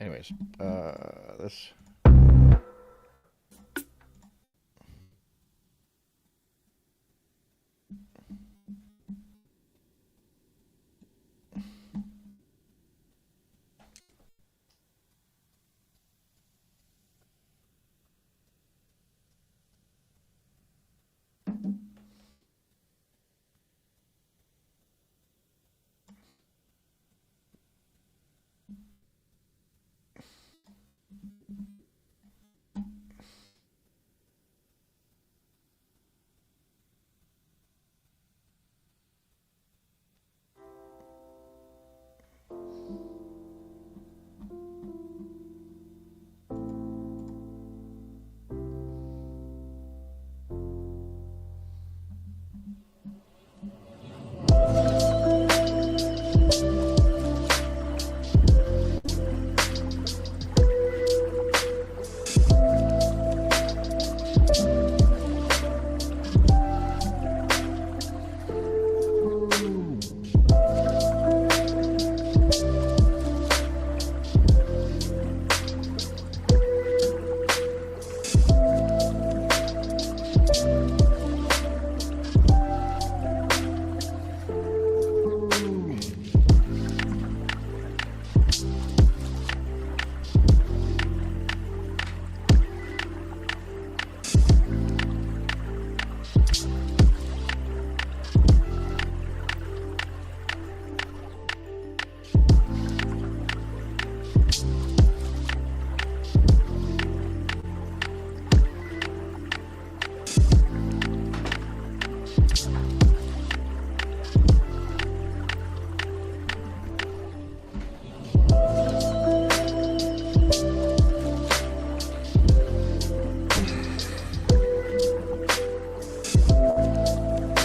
Anyways, this.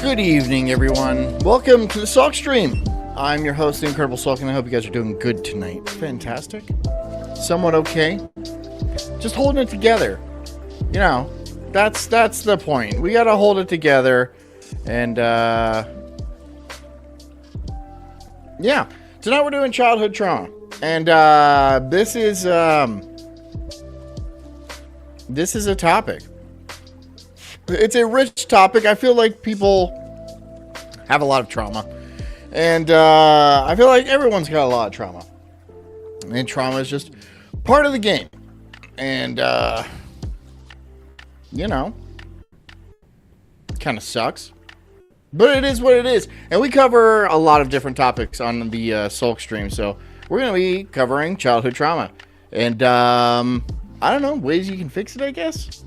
Good evening, everyone. Welcome to the Sulk stream. I'm your host, the Incredible Sulk, and I hope you guys are doing good tonight. Fantastic. Somewhat okay. Just holding it together. You know, that's the point. We gotta hold it together. And, yeah. Tonight we're doing childhood trauma. And, this is a topic. It's a rich topic. I feel like people have a lot of trauma. And I feel like everyone's got a lot of trauma. And trauma is just part of the game. And, you know, kind of sucks. But it is what it is. And we cover a lot of different topics on the Sulk stream. So we're going to be covering childhood trauma. And, I don't know, ways you can fix it, I guess.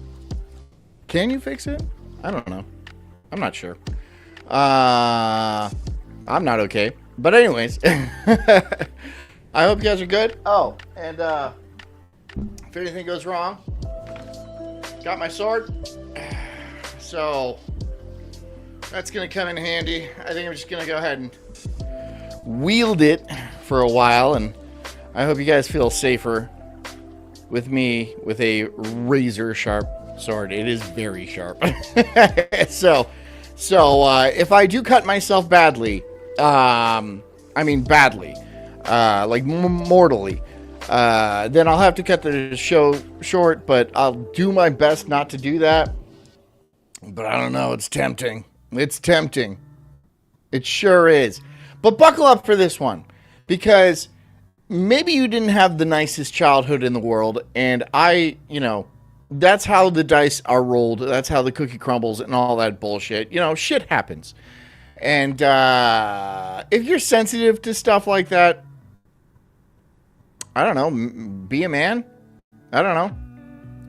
Can you fix it? I don't know. I'm not sure. I'm not okay. But anyways, I hope you guys are good. Oh, and if anything goes wrong, got my sword. So that's going to come in handy. I think I'm just going to go ahead and wield it for a while. And I hope you guys feel safer with me with a razor sharp sword. It is very sharp. so if I do cut myself badly, I mean badly, like mortally, then I'll have to cut the show short, but I'll do my best not to do that. But I don't know, it's tempting. It's tempting. It sure is. But buckle up for this one, because maybe you didn't have the nicest childhood in the world, and that's how the dice are rolled. That's how the cookie crumbles and all that bullshit. You know, shit happens. And if you're sensitive to stuff like that, I don't know, be a man. I don't know.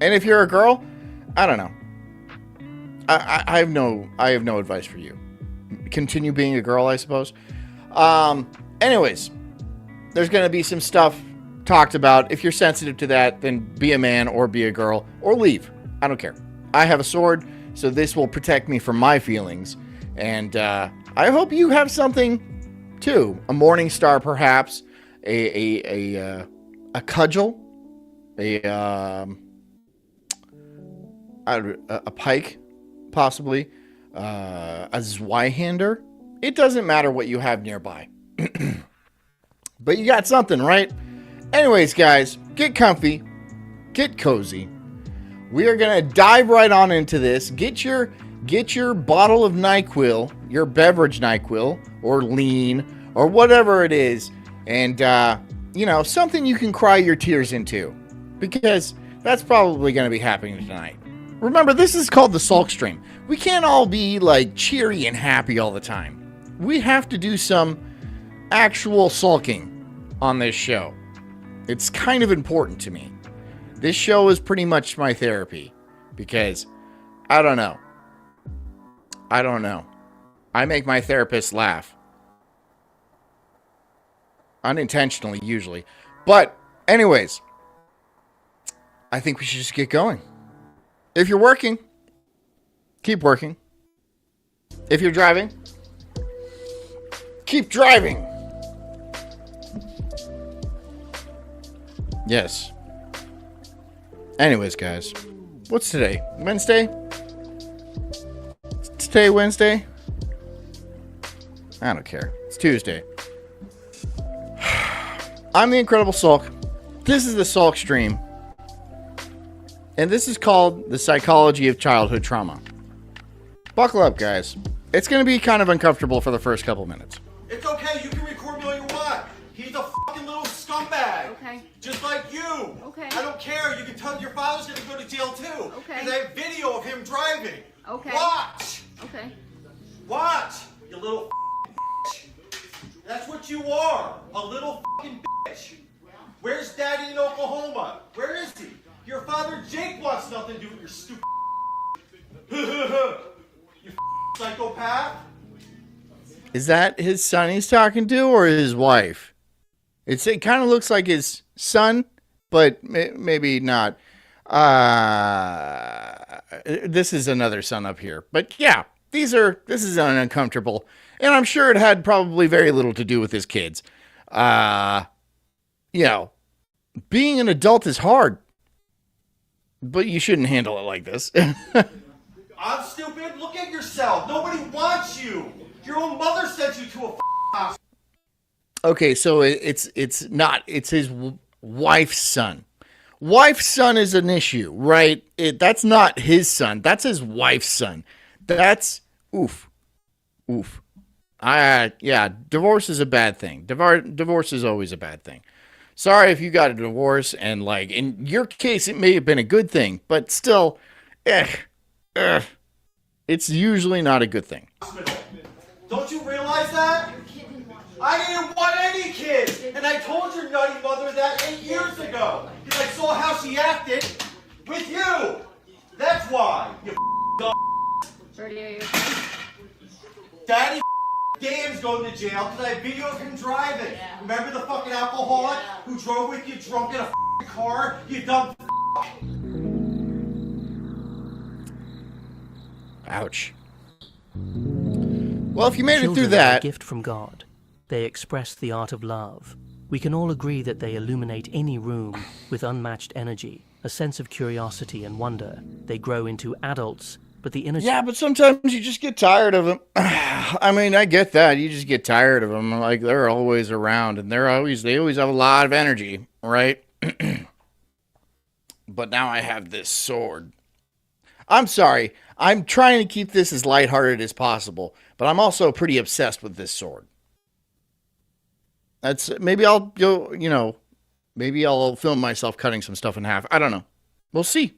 And if you're a girl, I don't know. I have no advice for you. Continue being a girl, I suppose. Anyways, there's going to be some stuff talked about. If you're sensitive to that, then be a man or be a girl or leave. I don't care. I have a sword, so this will protect me from my feelings. And I hope you have something too. A morning star, perhaps. A cudgel. A pike, possibly. A Zweihander. It doesn't matter what you have nearby. But you got something, right? Anyways, guys, get comfy, get cozy. We are going to dive right on into this. Get your bottle of NyQuil, your beverage NyQuil, or lean, or whatever it is, and, something you can cry your tears into, because that's probably going to be happening tonight. Remember, this is called the Sulk Stream. We can't all be, cheery and happy all the time. We have to do some actual sulking on this show. It's kind of important to me. This show is pretty much my therapy, because I don't know. I make my therapist laugh. Unintentionally, usually. But, anyways, I think we should just get going. If you're working, keep working. If you're driving, keep driving. Yes. Anyways, guys, what's today? Wednesday? Is today Wednesday? I don't care. It's Tuesday. I'm the Incredible Sulk. This is the Sulk Stream. And this is called The Psychology of Childhood Trauma. Buckle up, guys. It's going to be kind of uncomfortable for the first couple minutes. It's okay. You can record me all you want. He's a fucking little scumbag. Okay. Just like you. Okay. I don't care. You can tell your father's going to go to jail too. Okay. Because I have video of him driving. Okay. Watch. Okay. Watch. You little bitch. That's what you are. A little fucking bitch. Where's Daddy in Oklahoma? Where is he? Your father Jake wants nothing to do with your stupid you psychopath. Is that his son he's talking to, or his wife? It kind of looks like his son, but maybe not. This is another son up here. But yeah, this is uncomfortable. And I'm sure it had probably very little to do with his kids. Being an adult is hard. But you shouldn't handle it like this. I'm stupid? Look at yourself. Nobody wants you. Your own mother sent you to a house. Okay, so it's his wife's son. Wife's son is an issue, right? That's not his son. That's his wife's son. That's oof. Divorce is a bad thing. Divorce is always a bad thing. Sorry if you got a divorce, and in your case, it may have been a good thing, but still, it's usually not a good thing. Don't you realize that? I didn't want any kids, and I told your nutty mother that 8 years ago, because I saw how she acted with you. That's why, you Birdie, are you okay? Daddy Dan's going to jail because I have video of him driving. Yeah. Remember the fucking alcoholic who drove with you drunk in a car? You dumb Ouch. Well, if you made it through Children that... are a gift from God. They express the art of love. We can all agree that they illuminate any room with unmatched energy, a sense of curiosity and wonder. They grow into adults, but the inner... Yeah, but sometimes you just get tired of them. I mean, I get that. You just get tired of them. They're always around, and they always have a lot of energy, right? But now I have this sword. I'm sorry. I'm trying to keep this as lighthearted as possible, but I'm also pretty obsessed with this sword. Maybe I'll film myself cutting some stuff in half. I don't know. We'll see.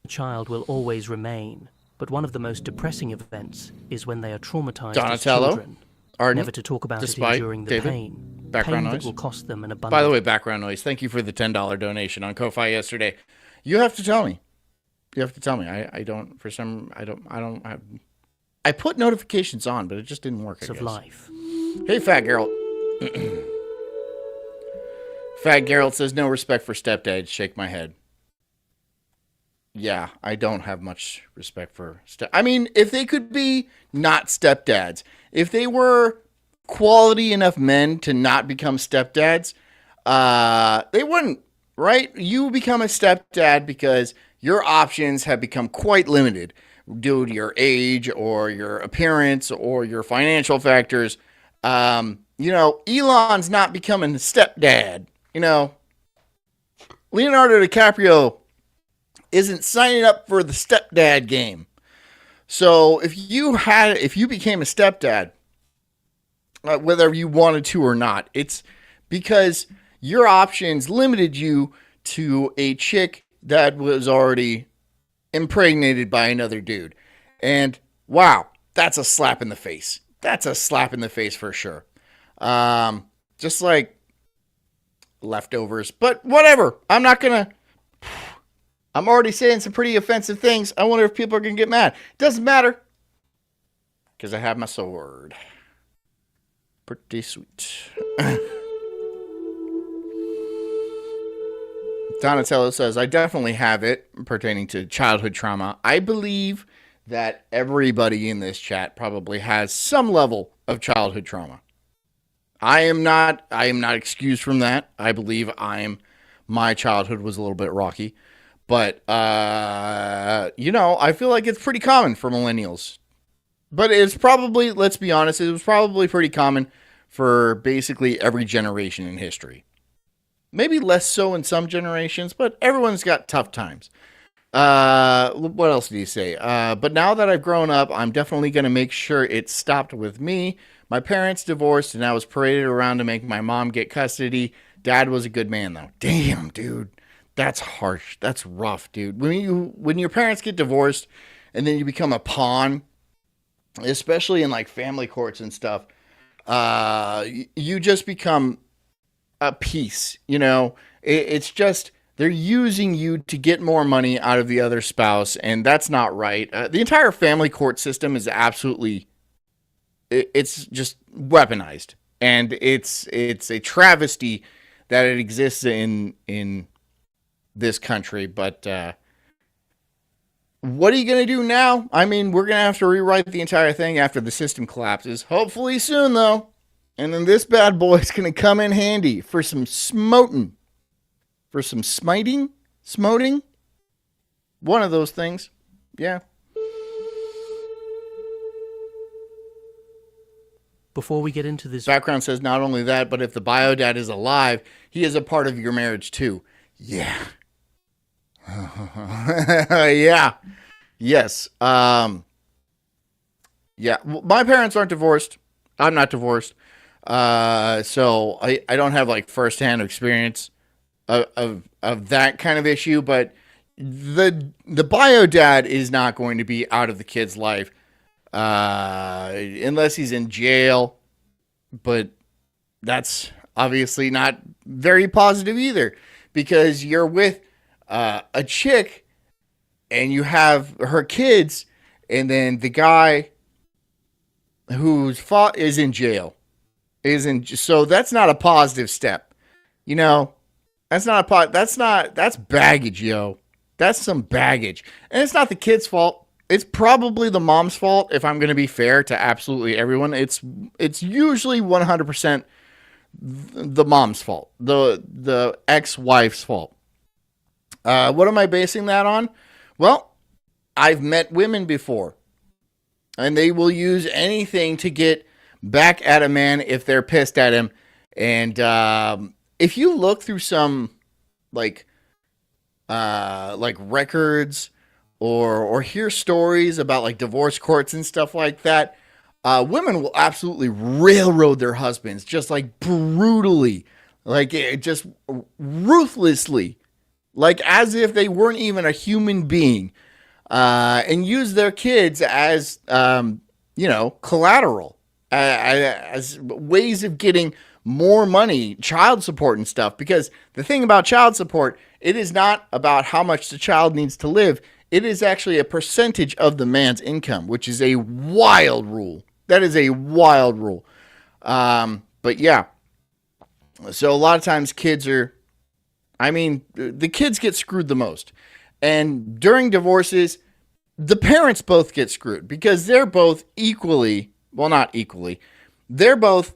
child will always remain. But one of the most depressing events is when they are traumatized Donatello, as children, Arden, never to talk about it Despite, enduring the David, pain. background Pain noise. that will cost them an abundant... By the way, background noise. Thank you for the $10 donation on Ko-Fi yesterday. You have to tell me. I don't have... I put notifications on, but it just didn't work, I guess. of life. Hey, Fat Geralt. Fat Geralt says, no respect for stepdads. Shake my head. Yeah, I don't have much respect for I mean, if they could be not stepdads, if they were quality enough men to not become stepdads, they wouldn't, right? You become a stepdad because your options have become quite limited due to your age or your appearance or your financial factors. Elon's not becoming a stepdad, Leonardo DiCaprio isn't signing up for the stepdad game. So if you became a stepdad, whether you wanted to or not, it's because your options limited you to a chick that was already impregnated by another dude. And wow, that's a slap in the face. That's a slap in the face for sure. Just like leftovers, but whatever. I'm already saying some pretty offensive things. I wonder if people are going to get mad. Doesn't matter, because I have my sword. Pretty sweet. Donatello says, I definitely have it pertaining to childhood trauma. I believe that everybody in this chat probably has some level of childhood trauma. I am not excused from that. I believe my childhood was a little bit rocky. But, I feel like it's pretty common for millennials. But it's probably, let's be honest, it was probably pretty common for basically every generation in history. Maybe less so in some generations, but everyone's got tough times. What else do you say? But now that I've grown up, I'm definitely going to make sure it stopped with me. My parents divorced, and I was paraded around to make my mom get custody. Dad was a good man, though. Damn, dude. That's harsh. That's rough, dude. When your parents get divorced, and then you become a pawn, especially in like family courts and stuff, you just become a piece. It's just they're using you to get more money out of the other spouse, and that's not right. The entire family court system is absolutely, it's just weaponized, and it's a travesty that it exists in this country. But what are you going to do now? I mean, we're going to have to rewrite the entire thing after the system collapses. Hopefully soon, though. And then this bad boy is going to come in handy for some smoting. For some smoting? One of those things. Yeah. Before we get into this... Background says not only that, but if the bio dad is alive, he is a part of your marriage too. Yeah. Yeah. Yes. Yeah. Well, my parents aren't divorced. I'm not divorced. So I don't have like firsthand experience of that kind of issue, but the bio dad is not going to be out of the kid's life unless he's in jail, but that's obviously not very positive either, because you're with a chick and you have her kids, and then the guy whose fault is in jail. So that's not a positive step. That's baggage, yo. That's some baggage. And it's not the kid's fault. It's probably the mom's fault, if I'm going to be fair to absolutely everyone. It's usually 100% the mom's fault. The ex-wife's fault. What am I basing that on? Well, I've met women before, and they will use anything to get back at a man if they're pissed at him. And if you look through some like records or hear stories about like divorce courts and stuff like that, women will absolutely railroad their husbands, just like brutally, like just ruthlessly, like as if they weren't even a human being, and use their kids as collateral. As ways of getting more money, child support and stuff. Because the thing about child support, it is not about how much the child needs to live. It is actually a percentage of the man's income, which is a wild rule. That is a wild rule. But yeah. So a lot of times the kids get screwed the most. And during divorces, the parents both get screwed because they're both equally... Well, not equally. They're both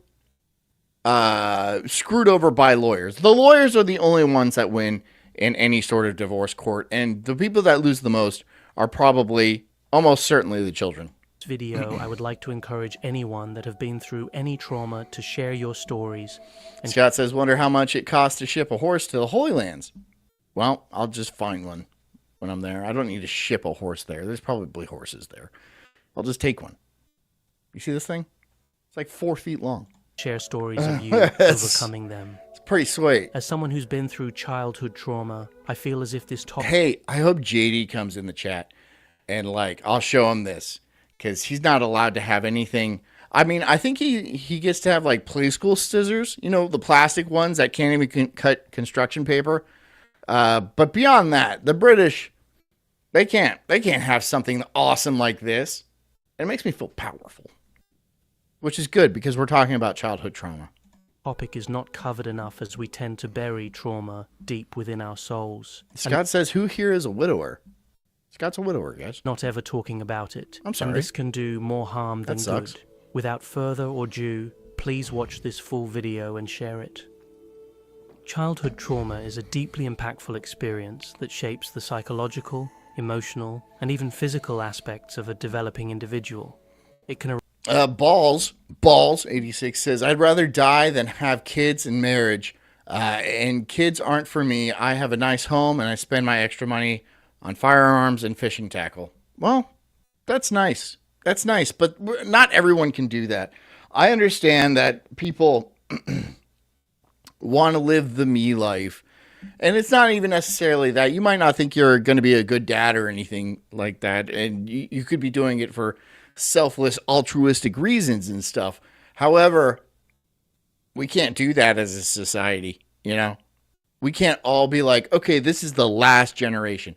screwed over by lawyers. The lawyers are the only ones that win in any sort of divorce court. And the people that lose the most are probably, almost certainly, the children. This video, I would like to encourage anyone that have been through any trauma to share your stories. And Scott says, wonder how much it costs to ship a horse to the Holy Lands. Well, I'll just find one when I'm there. I don't need to ship a horse there. There's probably horses there. I'll just take one. You see this thing? It's like 4 feet long. Share stories of you overcoming them. It's pretty sweet. As someone who's been through childhood trauma, I feel as if this topic... Hey, I hope JD comes in the chat and, like, I'll show him this because he's not allowed to have anything. I mean, I think he gets to have, like, play school scissors, you know, the plastic ones that can't even cut construction paper. But beyond that, the British, they can't have something awesome like this. It makes me feel powerful, which is good because we're talking about childhood trauma. Topic is not covered enough as we tend to bury trauma deep within our souls. Scott says, who here is a widower? Scott's a widower, guys. Not ever talking about it. I'm sorry. And this can do more harm than That sucks. good. Without further ado, please watch this full video and share it. Childhood trauma is a deeply impactful experience that shapes the psychological, emotional, and even physical aspects of a developing individual. It can Balls 86 says, I'd rather die than have kids and marriage. And kids aren't for me. I have a nice home and I spend my extra money on firearms and fishing tackle. Well, that's nice. That's nice. But not everyone can do that. I understand that people want to live the me life. And it's not even necessarily that. You might not think you're going to be a good dad or anything like that. And you could be doing it for selfless, altruistic reasons and stuff. However, we can't do that as a society, you know? We can't all be like, okay, this is the last generation.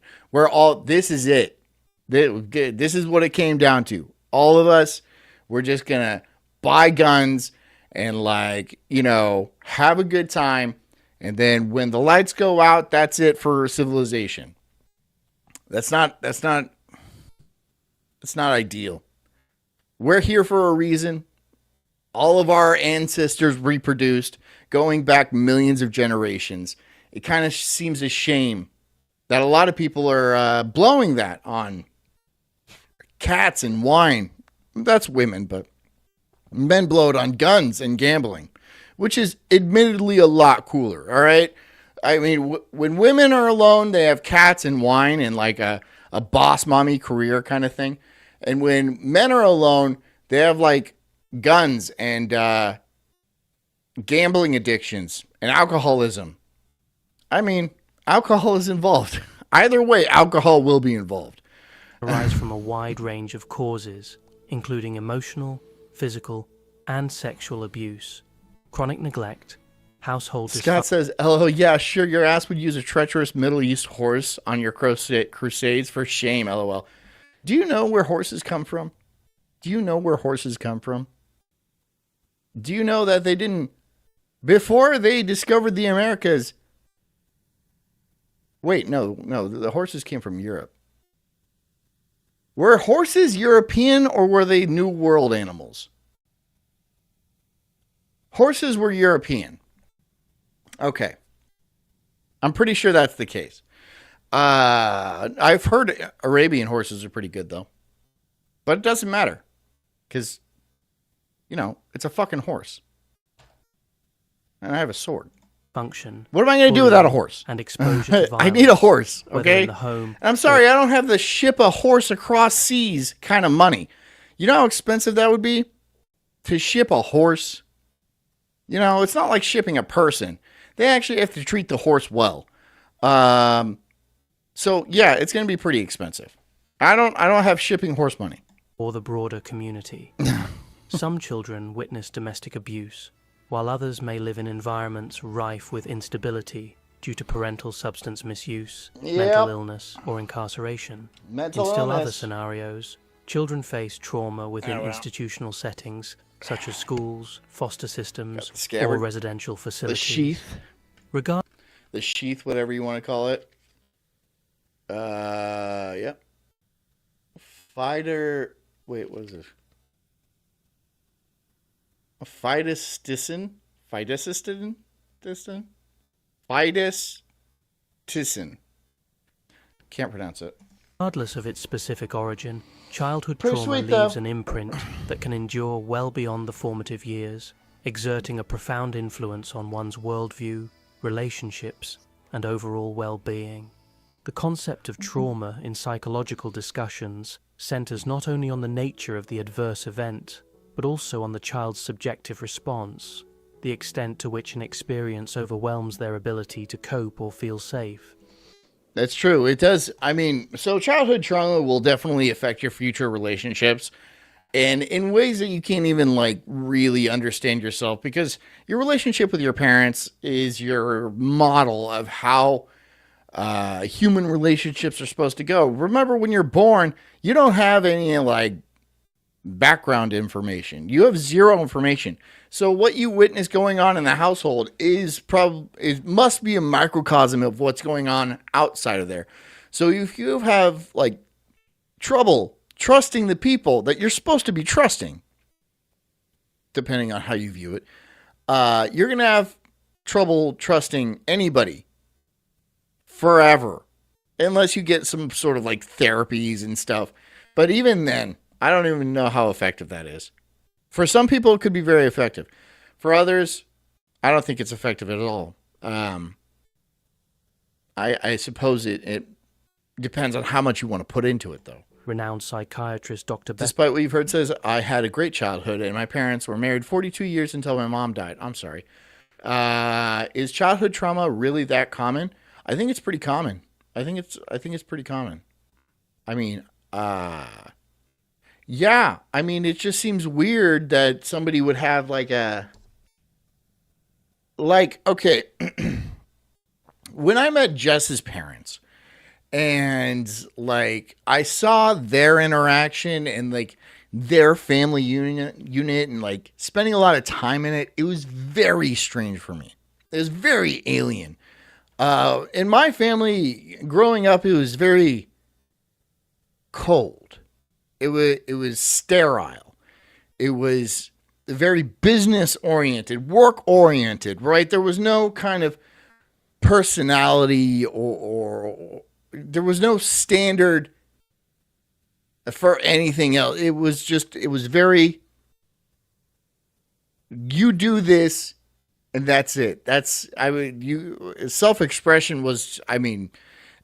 This is it. This is what it came down to. All of us, we're just going to buy guns and, like, you know, have a good time. And then when the lights go out, that's it for civilization. That's not ideal. We're here for a reason. All of our ancestors reproduced, going back millions of generations. It kind of seems a shame that a lot of people are blowing that on cats and wine. That's women, but men blow it on guns and gambling, which is admittedly a lot cooler, all right? I mean, when women are alone, they have cats and wine and like a boss mommy career kind of thing. And when men are alone, they have like guns and gambling addictions and alcoholism. I mean, alcohol is involved. Either way, alcohol will be involved. Arise from a wide range of causes, including emotional, physical, and sexual abuse, chronic neglect, household Scott says, "Oh yeah, sure. Your ass would use a treacherous Middle East horse on your crusades for shame." LOL. Do you know where horses come from? Do you know where horses come from? Do you know that they didn't, before they discovered the Americas? Wait, no, the horses came from Europe. Were horses European or were they New World animals? Horses were European. Okay. I'm pretty sure that's the case. I've heard Arabian horses are pretty good, though. But it doesn't matter. Because, you know, it's a fucking horse. And I have a sword. function. What am I going to do without a horse? And exposure to violence. I need a horse, whether okay? in the home And I'm sorry, I don't have the ship a horse across seas kind of money. You know how expensive that would be? To ship a horse? You know, it's not like shipping a person. They actually have to treat the horse well. So yeah, it's going to be pretty expensive. I don't have shipping horse money. or the broader community. Some children witness domestic abuse, while others may live in environments rife with instability due to parental substance misuse, mental illness, or incarceration. In still other scenarios, children face trauma within institutional settings, such as schools, foster systems, or residential facilities. The sheath. The sheath, whatever you want to call it. Yep. Fighter. Wait, what is it? A Fidus-Tissin? Can't pronounce it. Regardless of its specific origin, childhood Pretty trauma sweet, leaves though. an imprint that can endure well beyond the formative years, exerting a profound influence on one's worldview, relationships, and overall well-being. The concept of trauma in psychological discussions centers not only on the nature of the adverse event, but also on the child's subjective response, the extent to which an experience overwhelms their ability to cope or feel safe. That's true. It does. I mean, so childhood trauma will definitely affect your future relationships, and in ways that you can't even like really understand yourself, because your relationship with your parents is your model of how human relationships are supposed to go. Remember, when you're born, you don't have any like background information. You have zero information. So what you witness going on in the household it must be a microcosm of what's going on outside of there. So if you have like trouble trusting the people that you're supposed to be trusting, depending on how you view it, you're going to have trouble trusting anybody forever, unless you get some sort of like therapies and stuff. But even then, I don't even know how effective that is. For some people, it could be very effective. For others, I don't think it's effective at all. I suppose it depends on how much you want to put into it, though. Renowned psychiatrist Dr. Despite what you've heard, says, I had a great childhood, and my parents were married 42 years until my mom died. I'm sorry. Is childhood trauma really that common? I think it's pretty common. I think it's pretty common. I mean, yeah. I mean, it just seems weird that somebody would have okay. When I met Jess's parents, and like I saw their interaction and like their family unit and like spending a lot of time in it, it was very strange for me. It was very alien. In my family growing up, it was very cold. It was sterile. It was very business oriented, work oriented, right? There was no kind of personality or there was no standard for anything else. It was very, you do this and that's it. Self-expression was, I mean,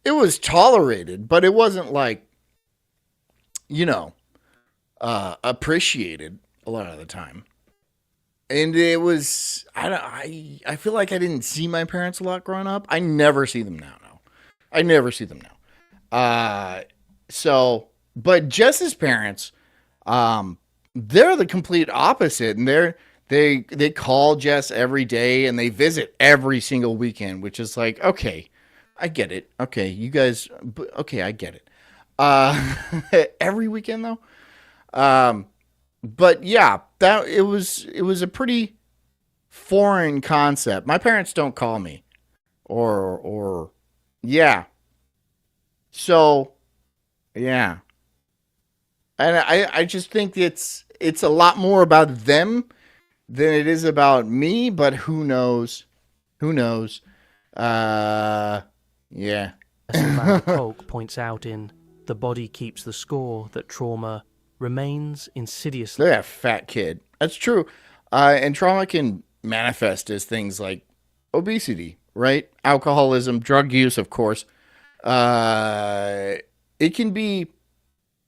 it was tolerated, but it wasn't like, appreciated a lot of the time. And it was, I feel like I didn't see my parents a lot growing up. I never see them now. I never see them now. But Jess's parents, they're the complete opposite. And they call Jess every day and they visit every single weekend, which is like, okay, I get it. Okay, you guys, okay, I get it. Every weekend though. But yeah, it was a pretty foreign concept. My parents don't call me or yeah. So yeah. And I just think it's a lot more about them than it is about me, but who knows? Yeah. As Sulk points out in The Body Keeps the Score, that trauma remains insidiously. Look at that fat kid. That's true. And trauma can manifest as things like obesity, right? Alcoholism, drug use, of course. It can be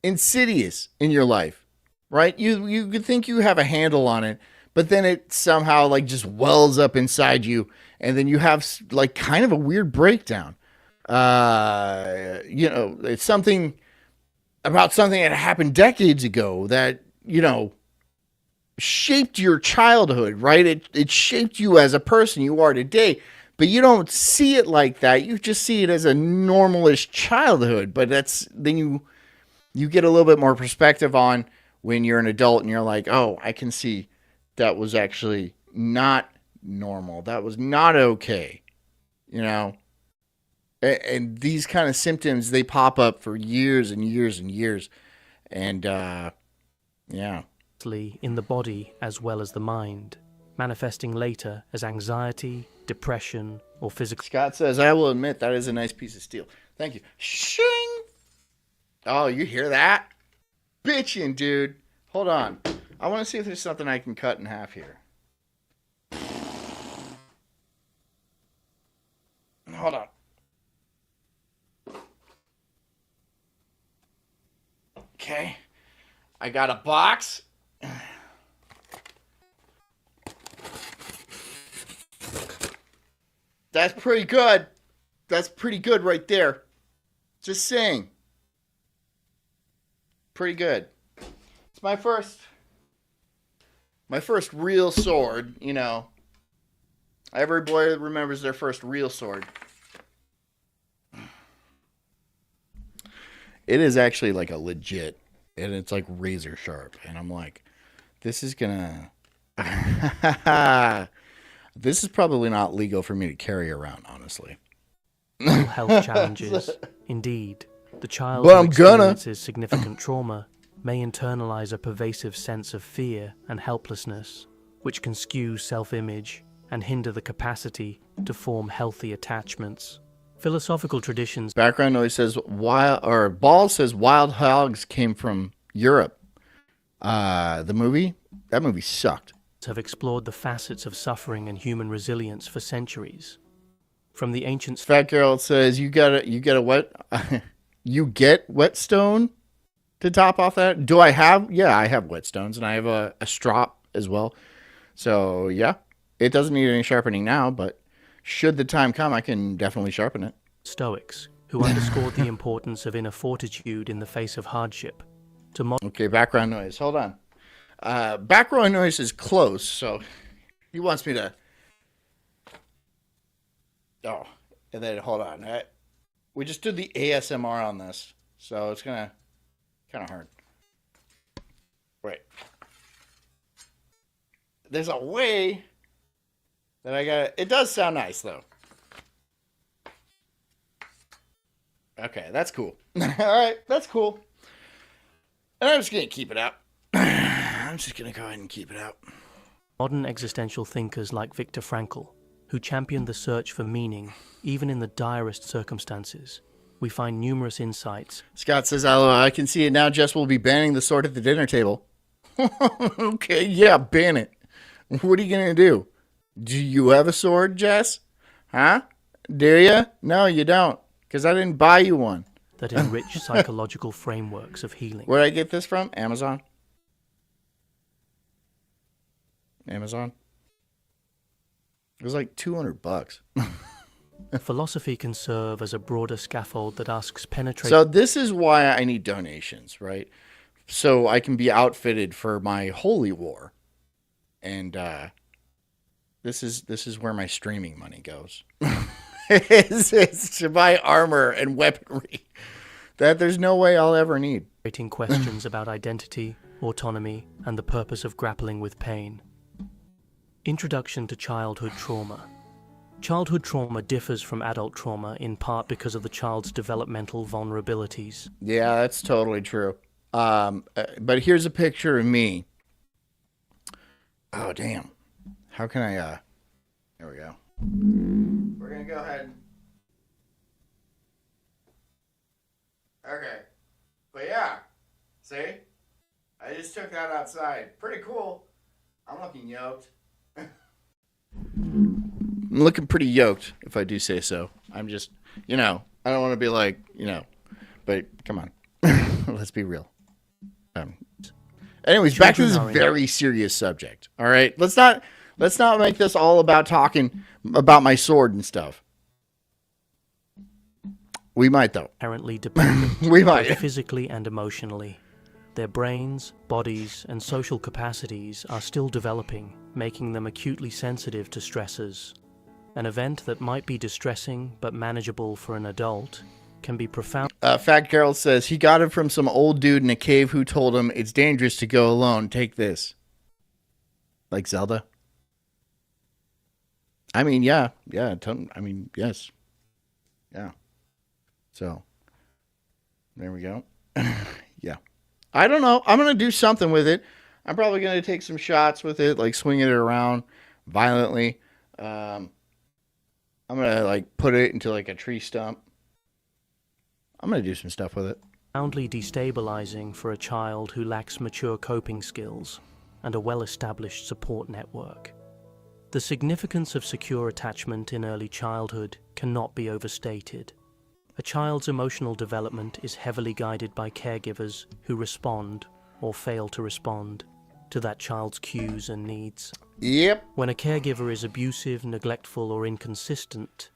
insidious in your life, right? You could think you have a handle on it, but then it somehow like just wells up inside you, and then you have like kind of a weird breakdown. It's something about something that happened decades ago that, shaped your childhood, right? It shaped you as a person you are today, but you don't see it like that. You just see it as a normalish childhood, but then you get a little bit more perspective on when you're an adult and you're like, oh, I can see that was actually not normal. That was not okay. And these kind of symptoms, they pop up for years and years and years. And, yeah. In the body as well as the mind, manifesting later as anxiety, depression, or physical. Scott says, I will admit that is a nice piece of steel. Thank you. Shing! Oh, you hear that? Bitchin', dude. Hold on. I want to see if there's something I can cut in half here. Hold on. I got a box. That's pretty good. That's pretty good right there. Just saying. Pretty good. It's my first real sword, you know. Every boy remembers their first real sword. It is actually like a legit, and it's like razor sharp. And I'm like, this is gonna... This is probably not legal for me to carry around, honestly. Health challenges. Indeed, the child But who I'm gonna. experiences significant trauma may internalize a pervasive sense of fear and helplessness, which can skew self-image and hinder the capacity to form healthy attachments. Philosophical traditions Background noise says Ball says Wild Hogs came from Europe. The movie? That movie sucked. have explored the facets of suffering and human resilience for centuries. From the ancient Fat Girl says you get a wet you get whetstone to top off that. Do I have? Yeah, I have whetstones, and I have a strop as well. So yeah, it doesn't need any sharpening now, but should the time come, I can definitely sharpen it. Stoics, who underscored the importance of inner fortitude in the face of hardship. Okay, background noise. Hold on. Background noise is close, so he wants me to. Oh, and then hold on. We just did the ASMR on this, so it's kind of hard. Wait. There's a way that I got. It does sound nice though. Okay, that's cool. All right, that's cool. And I'm just gonna keep it out. I'm just gonna go ahead and keep it out. Modern existential thinkers like Viktor Frankl, who championed the search for meaning, even in the direst circumstances, we find numerous insights. Scott says, I can see it now. Jess will be banning the sword at the dinner table. Okay, yeah, ban it. What are you going to do? Do you have a sword, Jess? Huh? Do you? No, you don't, because I didn't buy you one. That enrich psychological frameworks of healing. Where did I get this from? Amazon? Amazon? It was like $200. Philosophy can serve as a broader scaffold that asks penetrating. So this is why I need donations, right? So I can be outfitted for my holy war, and this is where my streaming money goes. it's to buy armor and weaponry that there's no way I'll ever need. Questions about identity, autonomy, and the purpose of grappling with pain. Introduction to childhood trauma. Childhood trauma differs from adult trauma in part because of the child's developmental vulnerabilities. Yeah, that's totally true. But here's a picture of me. Oh, damn. How can I, there we go. We're going to go ahead. Okay. But yeah, see? I just took that outside. Pretty cool. I'm looking yoked. I'm looking pretty yoked, if I do say so. I'm just, I don't want to be like, but come on. Let's be real. Anyways, back to this very serious subject. All right, let's not make this all about talking about my sword and stuff. We might though. Apparently dependent. We might. Both physically and emotionally. Their brains, bodies, and social capacities are still developing, making them acutely sensitive to stressors. An event that might be distressing but manageable for an adult can be profound. Fat Carol says he got it from some old dude in a cave who told him it's dangerous to go alone. Take this. Like Zelda? I mean, yeah. Yes. Yeah. So, there we go. Yeah. I don't know. I'm going to do something with it. I'm probably going to take some shots with it, like swinging it around violently. I'm going to put it into a tree stump. I'm going to do some stuff with it. Profoundly destabilizing for a child who lacks mature coping skills and a well-established support network. The significance of secure attachment in early childhood cannot be overstated. A child's emotional development is heavily guided by caregivers who respond, or fail to respond to that child's cues and needs. Yep. When a caregiver is abusive, neglectful, or inconsistent,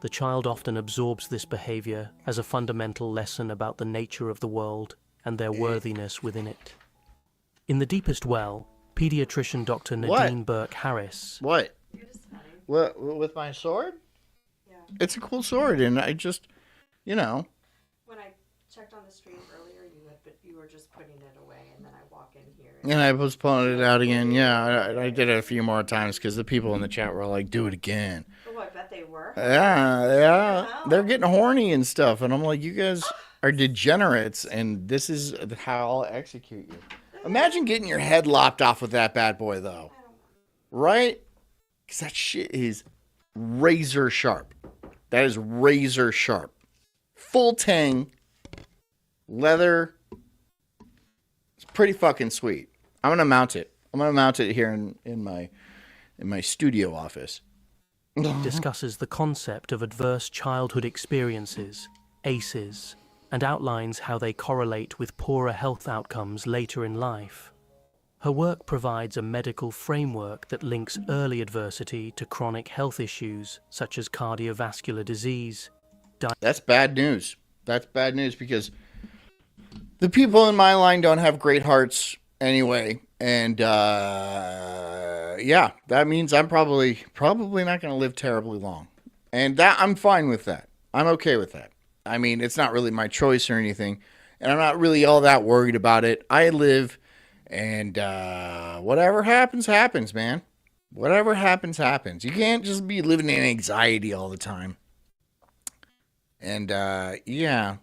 the child often absorbs this behavior as a fundamental lesson about the nature of the world and their worthiness within it. In The Deepest Well, pediatrician Dr. Nadine Burke Harris. What? What, with my sword? Yeah. It's a cool sword, and I just, you know. When I checked on the stream earlier, you were just putting it away, and then I walk in here. And I was pulling it out again. Yeah, I did it a few more times because the people in the chat were like, do it again. Oh, I bet they were. Yeah. They're getting horny and stuff. And I'm like, you guys are degenerates, and this is how I'll execute you. Imagine getting your head lopped off with that bad boy, though. Right? Because that shit is razor sharp. That is razor sharp. Full tang. Leather. It's pretty fucking sweet. I'm going to mount it. I'm going to mount it here in my studio office. Discusses the concept of adverse childhood experiences, ACEs, and outlines how they correlate with poorer health outcomes later in life. Her work provides a medical framework that links early adversity to chronic health issues such as cardiovascular disease. That's bad news. That's bad news because the people in my line don't have great hearts anyway. And yeah, that means I'm probably not going to live terribly long. And that I'm fine with that. I'm okay with that. I mean, it's not really my choice or anything. And I'm not really all that worried about it. I live, and whatever happens, happens, man. Whatever happens, happens. You can't just be living in anxiety all the time. And yeah.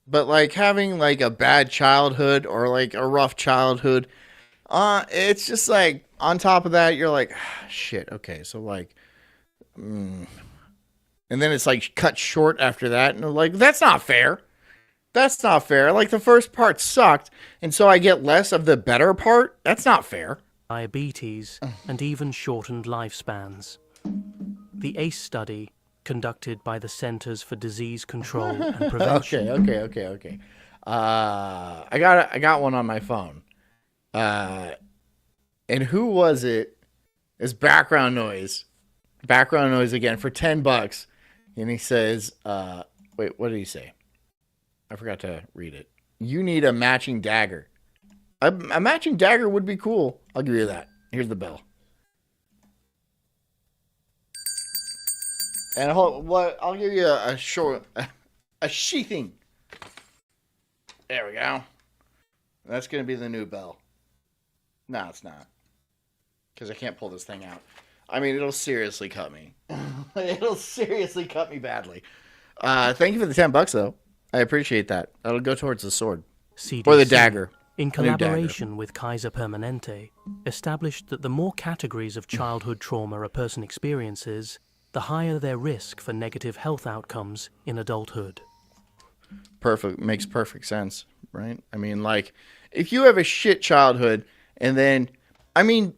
But like having like a bad childhood or like a rough childhood, it's just like on top of that, you're like, shit, okay, so like, and then it's like cut short after that, and like, that's not fair. That's not fair. Like the first part sucked, and so I get less of the better part. That's not fair. Diabetes, and even shortened lifespans. The ACE study, conducted by the Centers for Disease Control and Prevention. Okay. I got one on my phone. And who was it? It's background noise. Background noise again for $10. And he says, wait, what did he say? I forgot to read it. You need a matching dagger. A matching dagger would be cool. I'll give you that. Here's the bell. And I'll give you a sheathing. There we go. That's going to be the new bell. No, it's not. Because I can't pull this thing out. I mean, it'll seriously cut me. It'll seriously cut me badly. Thank you for the $10, though. I appreciate that. That'll go towards the sword. CDC, or the dagger. In collaboration with Kaiser Permanente, established that the more categories of childhood trauma a person experiences, the higher their risk for negative health outcomes in adulthood. Perfect. Makes perfect sense, right? I mean, like, if you have a shit childhood, and then, I mean,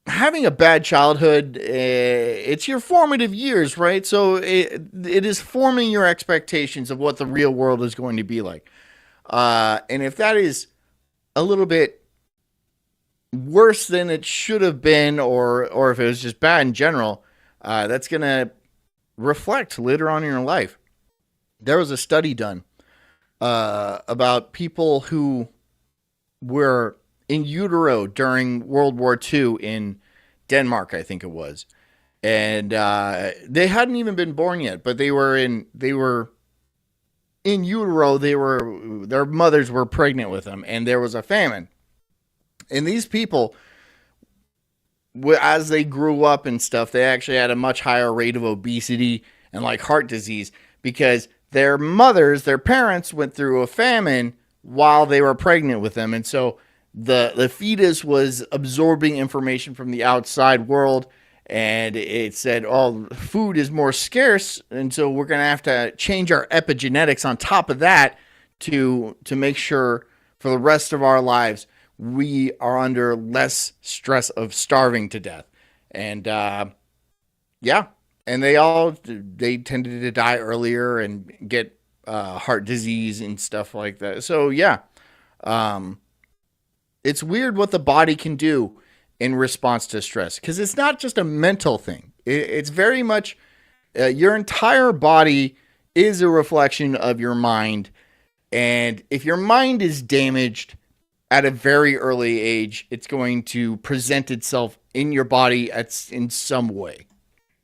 having a bad childhood, it's your formative years, right? So it is forming your expectations of what the real world is going to be like. And if that is a little bit worse than it should have been, or if it was just bad in general, that's going to reflect later on in your life. There was a study done about people who were in utero during World War II in Denmark, I think it was. And they hadn't even been born yet, but they were in utero. Their mothers were pregnant with them, and there was a famine. And these people, as they grew up and stuff, they actually had a much higher rate of obesity and like heart disease because their mothers, their parents went through a famine while they were pregnant with them. And so the fetus was absorbing information from the outside world, and it said, oh, food is more scarce, and so we're going to have to change our epigenetics on top of that to make sure for the rest of our lives we are under less stress of starving to death. And yeah, and they tended to die earlier and get heart disease and stuff like that. So yeah, it's weird what the body can do in response to stress, because it's not just a mental thing. It's very much your entire body is a reflection of your mind. And if your mind is damaged at a very early age, it's going to present itself in your body in some way.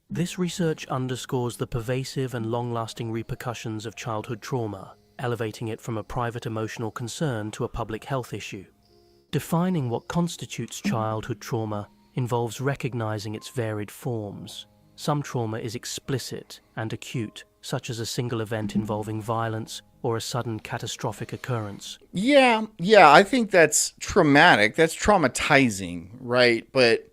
This research underscores the pervasive and long-lasting repercussions of childhood trauma, elevating it from a private emotional concern to a public health issue. Defining what constitutes childhood trauma involves recognizing its varied forms. Some trauma is explicit and acute, such as a single event involving violence or a sudden catastrophic occurrence. Yeah, I think that's traumatic. That's traumatizing, right? But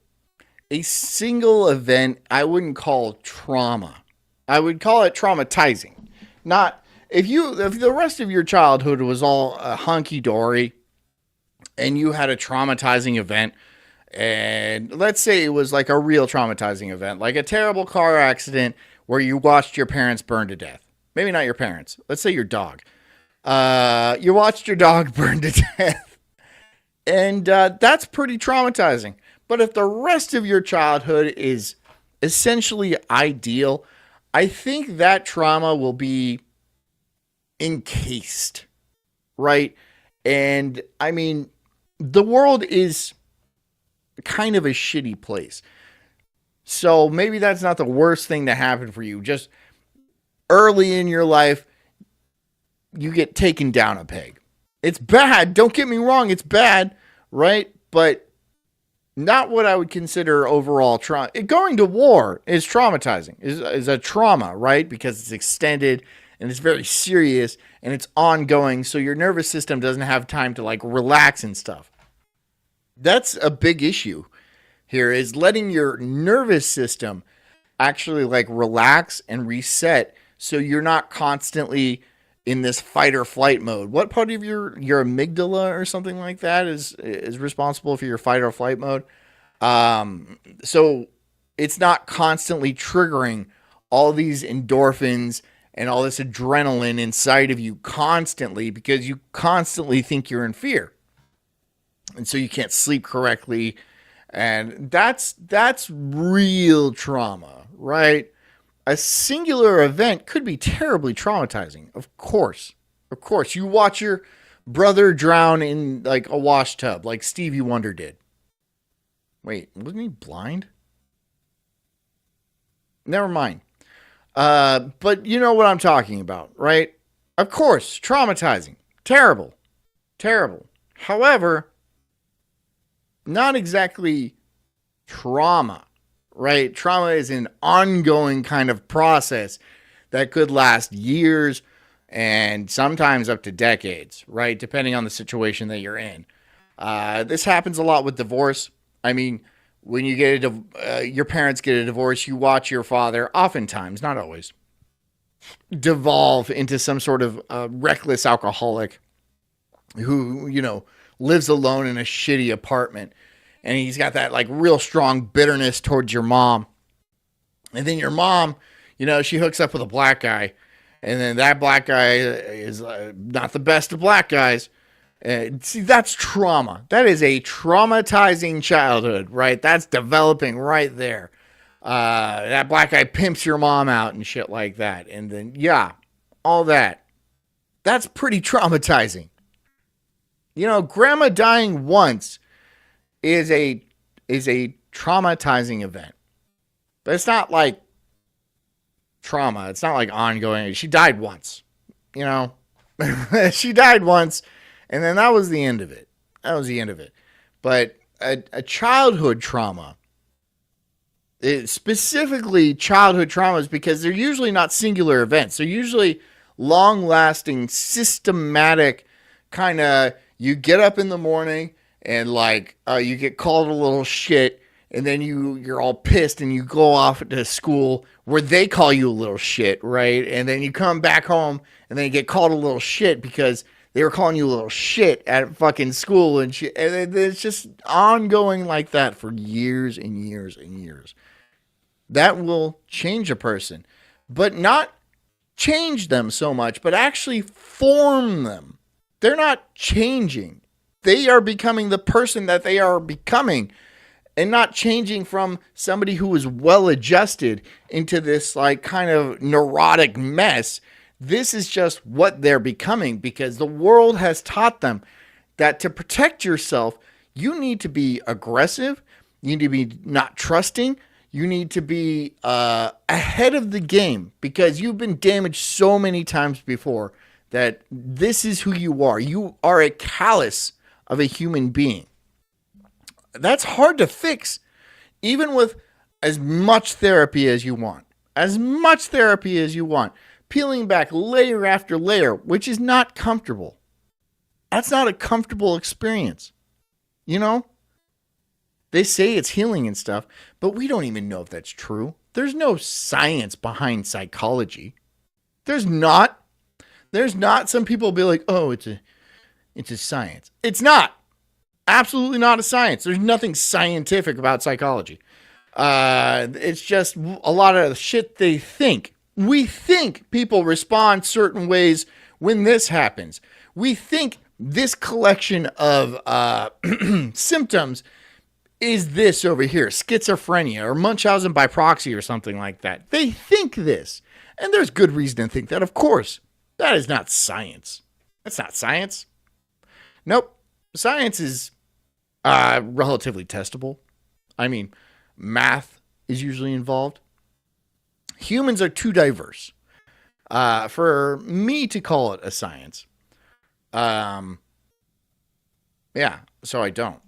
a single event, I wouldn't call trauma. I would call it traumatizing. Not if the rest of your childhood was all hunky-dory and you had a traumatizing event, and let's say it was like a real traumatizing event, like a terrible car accident where you watched your parents burn to death. Maybe not your parents. Let's say your dog. You watched your dog burn to death. And that's pretty traumatizing. But if the rest of your childhood is essentially ideal, I think that trauma will be encased, right? And I mean, the world is kind of a shitty place. So maybe that's not the worst thing to happen for you. Just early in your life, you get taken down a peg. It's bad. Don't get me wrong. It's bad, right? But not what I would consider overall trauma. Going to war is traumatizing, is a trauma, right? Because it's extended and it's very serious and it's ongoing. So your nervous system doesn't have time to like relax and stuff. That's a big issue here, is letting your nervous system actually like relax and reset so you're not constantly in this fight or flight mode. What part of your amygdala or something like that is responsible for your fight or flight mode? So it's not constantly triggering all these endorphins and all this adrenaline inside of you constantly, because you constantly think you're in fear. And so you can't sleep correctly. And that's real trauma, right? A singular event could be terribly traumatizing. Of course. You watch your brother drown in like a wash tub like Stevie Wonder did. Wait, wasn't he blind? Never mind. But you know what I'm talking about, right? Of course, traumatizing. Terrible. However, not exactly trauma, right? Trauma is an ongoing kind of process that could last years and sometimes up to decades, right? Depending on the situation that you're in. This happens a lot with divorce. I mean, when you get your parents get a divorce, you watch your father, oftentimes, not always, devolve into some sort of reckless alcoholic who, lives alone in a shitty apartment. And he's got that like real strong bitterness towards your mom. And then your mom, she hooks up with a black guy. And then that black guy is not the best of black guys. See, that's trauma. That is a traumatizing childhood, right? That's developing right there. That black guy pimps your mom out and shit like that. And then, all that. That's pretty traumatizing. Grandma dying once is a traumatizing event. But it's not like trauma. It's not like ongoing. She died once. She died once, and then that was the end of it. But a childhood trauma, specifically childhood traumas, because they're usually not singular events. They're usually long-lasting, systematic kind of, you get up in the morning and you get called a little shit, and then you're all pissed and you go off to school where they call you a little shit, right? And then you come back home and then you get called a little shit because they were calling you a little shit at fucking school and shit. And it's just ongoing like that for years and years and years. That will change a person, but not change them so much, but actually form them. They're not changing. They are becoming the person that they are becoming, and not changing from somebody who is well adjusted into this like kind of neurotic mess. This is just what they're becoming, because the world has taught them that to protect yourself, you need to be aggressive. You need to be not trusting. You need to be ahead of the game, because you've been damaged so many times before that this is who you are. You are a callus of a human being. That's hard to fix, even with as much therapy as you want. As much therapy as you want. Peeling back layer after layer, which is not comfortable. That's not a comfortable experience. You know? They say it's healing and stuff, but we don't even know if that's true. There's no science behind psychology. There's not. There's not. Some people will be like, oh, it's a science. It's not. Absolutely not a science. There's nothing scientific about psychology. It's just a lot of shit they think. We think people respond certain ways when this happens. We think this collection of symptoms is this over here, schizophrenia or Munchausen by proxy or something like that. They think this. And there's good reason to think that, of course. That is not science. That's not science. Nope. Science is relatively testable. I mean, math is usually involved. Humans are too diverse for me to call it a science. Yeah, so I don't.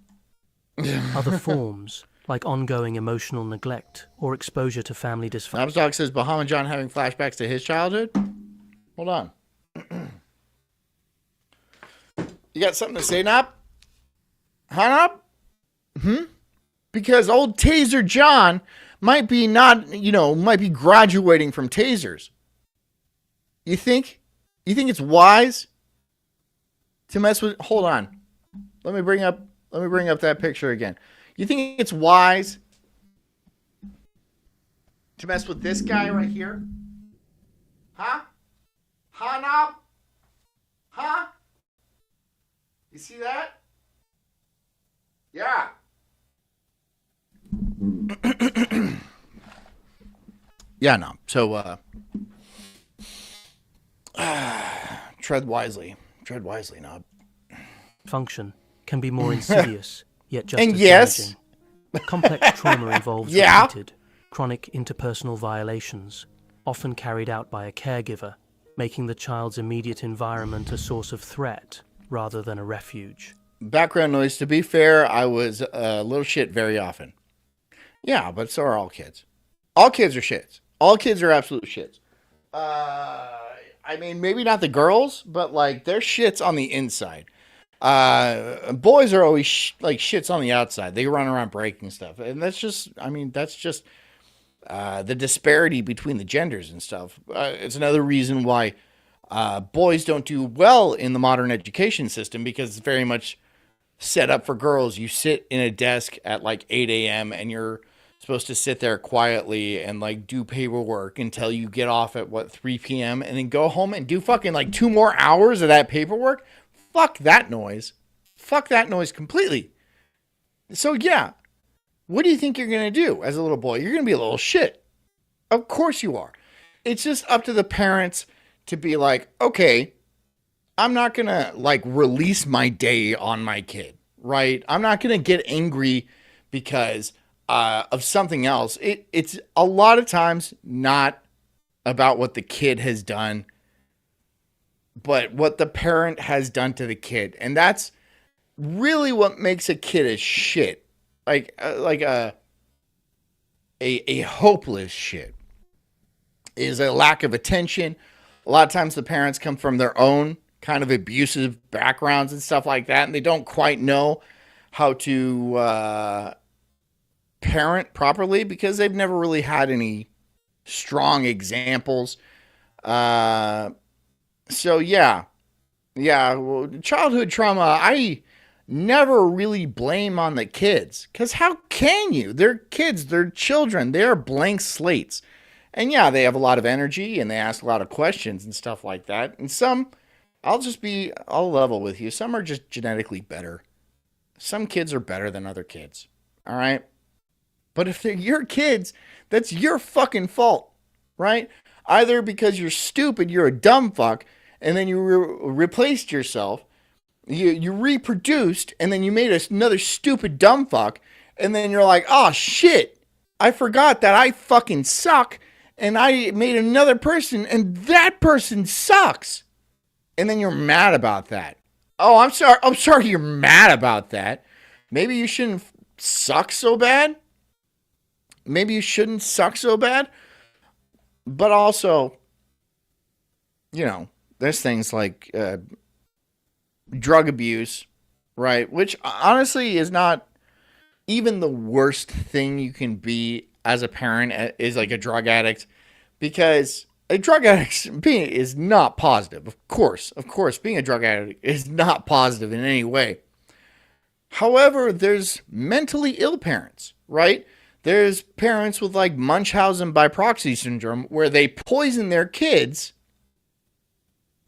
Other forms, like ongoing emotional neglect or exposure to family dysfunction. Knobsdog says Bahama John having flashbacks to his childhood. Hold on. You got something to say, Knob? Huh, Knob? Because old Taser John might be might be graduating from tasers. You think? You think it's wise to mess with? Hold on. Let me bring up that picture again. You think it's wise to mess with this guy right here? Huh? Huh, Knob? Huh? You see that? Yeah. Yeah, no. So, tread wisely. Tread wisely, Knob. Function can be more insidious, yet just And as yes. damaging. Complex trauma involves Yeah. repeated, chronic interpersonal violations, often carried out by a caregiver, making the child's immediate environment a source of threat rather than a refuge. Background noise. To be fair, I was a little shit very often. Yeah, but so are all kids. All kids are shits. All kids are absolute shits. I mean, maybe not the girls, but like they're shits on the inside. Boys are always shits on the outside. They run around breaking stuff, and that's just the disparity between the genders and stuff. It's another reason why boys don't do well in the modern education system, because it's very much set up for girls. You sit in a desk at like 8 a.m. and you're supposed to sit there quietly and like do paperwork until you get off at 3 p.m. and then go home and do fucking like 2 more hours of that paperwork. Fuck that noise. Fuck that noise completely. So yeah, what do you think you're going to do as a little boy? You're going to be a little shit. Of course you are. It's just up to the parents to be like, okay, I'm not going to like release my day on my kid, right? I'm not going to get angry because of something else. It's a lot of times not about what the kid has done, but what the parent has done to the kid. And that's really what makes a kid a shit. Like a hopeless shit is a lack of attention. A lot of times the parents come from their own kind of abusive backgrounds and stuff like that, and they don't quite know how to parent properly because they've never really had any strong examples. So yeah, well, childhood trauma, I never really blame on the kids, because how can you? They're kids, they're children, they are blank slates. And yeah, they have a lot of energy and they ask a lot of questions and stuff like that. And some, I'll level with you. Some are just genetically better. Some kids are better than other kids. All right. But if they're your kids, that's your fucking fault, right? Either because you're stupid, you're a dumb fuck, and then you replaced yourself, you reproduced, and then you made another stupid dumb fuck, and then you're like, oh shit, I forgot that I fucking suck, and I made another person, and that person sucks. And then you're mad about that. Oh, I'm sorry you're mad about that. Maybe you shouldn't suck so bad. Maybe you shouldn't suck so bad. But also, you know, there's things like drug abuse, right? Which honestly is not even the worst thing you can be as a parent is like a drug addict. Because a drug addict being is not positive. Of course, being a drug addict is not positive in any way. However, there's mentally ill parents, right? There's parents with like Munchausen by proxy syndrome where they poison their kids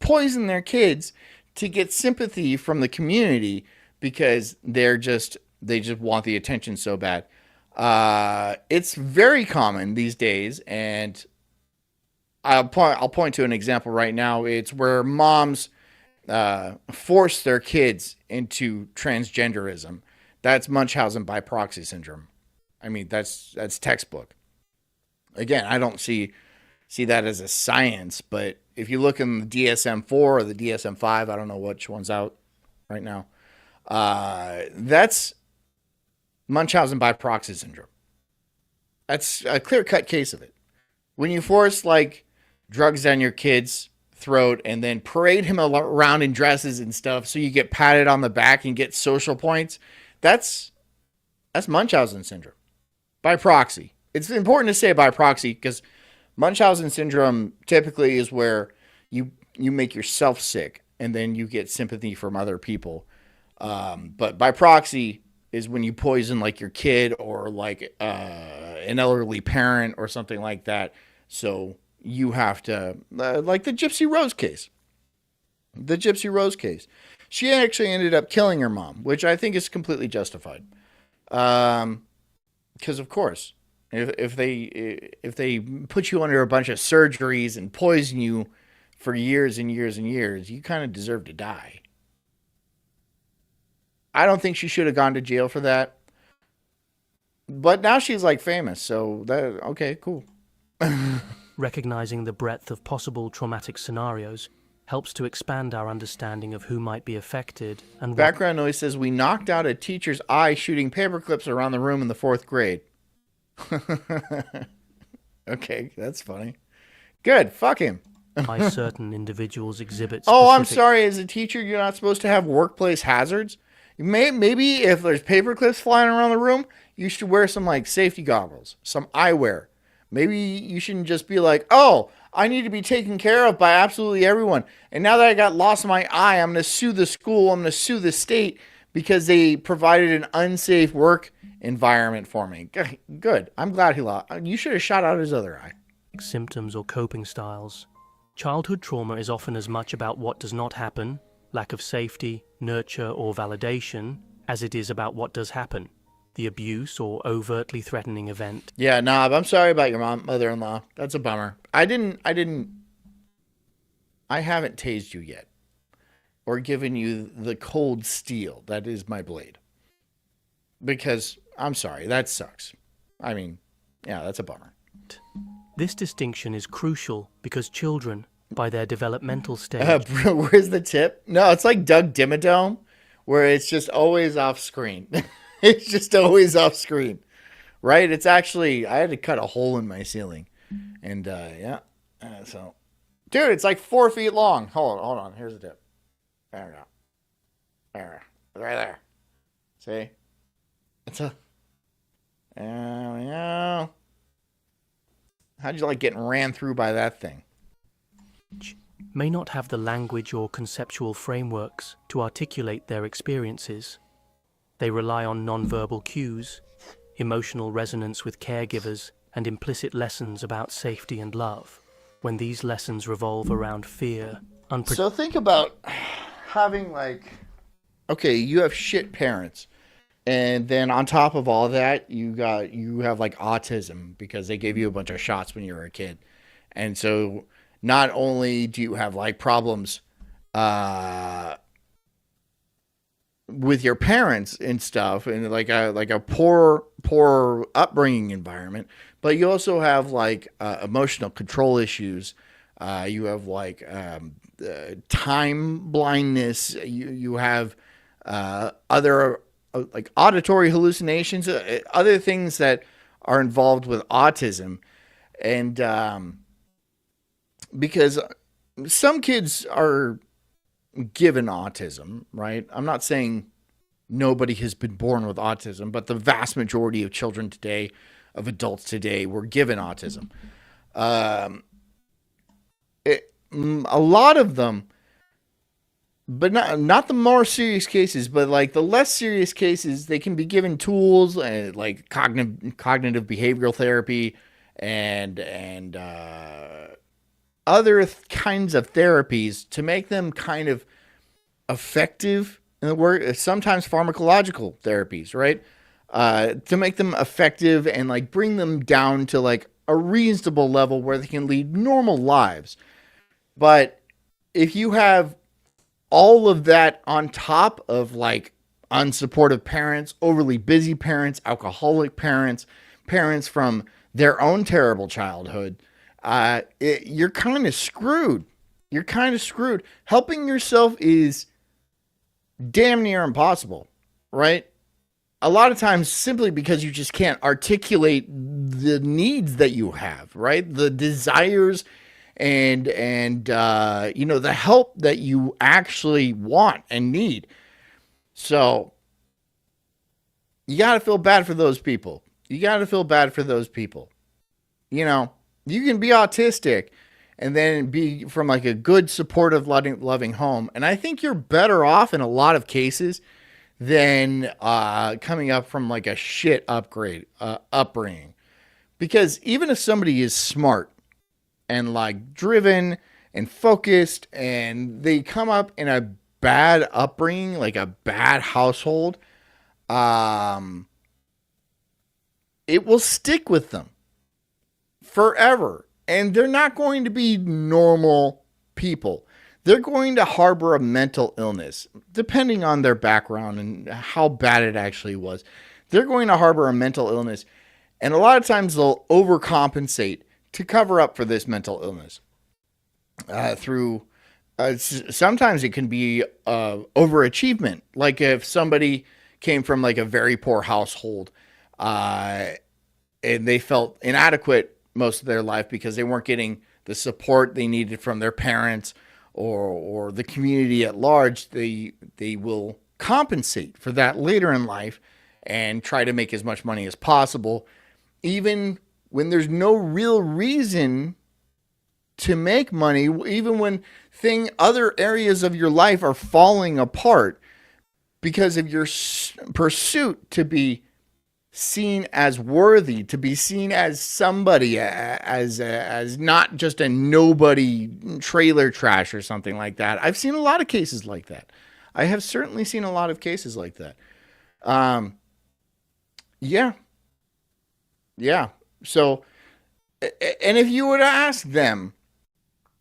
to get sympathy from the community because they just want the attention so bad. It's very common these days, and I'll point to an example right now. It's where moms force their kids into transgenderism. That's Munchausen by proxy syndrome. I mean, that's textbook. Again, I don't see that as a science, but if you look in the DSM-4 or the DSM-5, I don't know which one's out right now. That's Munchausen by proxy syndrome. That's a clear-cut case of it. When you force like drugs down your kid's throat and then parade him around in dresses and stuff so you get patted on the back and get social points, that's Munchausen syndrome by proxy. It's important to say by proxy because Munchausen syndrome typically is where you make yourself sick and then you get sympathy from other people. But by proxy is when you poison like your kid or like an elderly parent or something like that. So you have to, like the Gypsy Rose case. The Gypsy Rose case. She actually ended up killing her mom, which I think is completely justified. Because of course, if they put you under a bunch of surgeries and poison you for years and years and years, you kind of deserve to die. I don't think she should have gone to jail for that. But now she's like famous, so okay, cool. Recognizing the breadth of possible traumatic scenarios helps to expand our understanding of who might be affected and what... Background noise says we knocked out a teacher's eye shooting paper clips around the room in the 4th grade. Okay, that's funny. Good, fuck him. Why certain individuals exhibit Oh, I'm sorry, as a teacher, you're not supposed to have workplace hazards? Maybe if there's paper clips flying around the room, you should wear some like safety goggles, some eyewear. Maybe you shouldn't just be like, oh, I need to be taken care of by absolutely everyone. And now that I got lost in my eye, I'm going to sue the school. I'm going to sue the state because they provided an unsafe work environment for me. Good. I'm glad he lost. You should have shot out his other eye. Symptoms or coping styles. Childhood trauma is often as much about what does not happen, lack of safety, nurture, or validation, as it is about what does happen. The abuse or overtly threatening event. Yeah, Knob, I'm sorry about your mother-in-law. That's a bummer. I haven't tased you yet. Or given you the cold steel that is my blade. Because, I'm sorry, that sucks. I mean, yeah, that's a bummer. This distinction is crucial because children, by their developmental stage... Where's the tip? No, it's like Doug Dimmadome, where it's just always off screen. It's just always off screen, right? It's actually, I had to cut a hole in my ceiling. And, yeah. So, dude, it's like 4 feet long. Hold on. Here's the tip. There we go. There. Right there. See? It's a, there we go. How'd you like getting ran through by that thing? May not have the language or conceptual frameworks to articulate their experiences. They rely on non-verbal cues, emotional resonance with caregivers, and implicit lessons about safety and love, when these lessons revolve around fear, So think about having okay, you have shit parents, and then on top of all that, you have like autism because they gave you a bunch of shots when you were a kid, and so not only do you have like problems with your parents and stuff, and like a poor upbringing environment, but you also have like emotional control issues. You have like time blindness. You have other like auditory hallucinations, other things that are involved with autism, and because some kids are given autism, right? I'm not saying nobody has been born with autism, but the vast majority of children today, of adults today, were given autism. A lot of them, but not the more serious cases, but like the less serious cases, they can be given tools like cognitive behavioral therapy and other kinds of therapies to make them kind of effective in the work. Sometimes pharmacological therapies, right? To make them effective and like bring them down to like a reasonable level where they can lead normal lives. But if you have all of that on top of like unsupportive parents, overly busy parents, alcoholic parents, parents from their own terrible childhood, you're kind of screwed. You're kind of screwed. Helping yourself is damn near impossible, right? A lot of times simply because you just can't articulate the needs that you have, right? The desires and the help that you actually want and need. So you got to feel bad for those people. You got to feel bad for those people. You know, you can be autistic and then be from like a good, supportive, loving home. And I think you're better off in a lot of cases than coming up from like a shit upbringing. Because even if somebody is smart and like driven and focused and they come up in a bad upbringing, like a bad household, it will stick with them forever. And they're not going to be normal people. They're going to harbor a mental illness, depending on their background and how bad it actually was. They're going to harbor a mental illness. And a lot of times they'll overcompensate to cover up for this mental illness. Sometimes it can be overachievement. Like if somebody came from like a very poor household and they felt inadequate most of their life because they weren't getting the support they needed from their parents or the community at large, they will compensate for that later in life and try to make as much money as possible, even when there's no real reason to make money, even when other areas of your life are falling apart because of your pursuit to be seen as worthy, to be seen as somebody, as not just a nobody trailer trash or something like that. I've seen a lot of cases like that. I have certainly seen a lot of cases like that. Yeah. So, and if you were to ask them,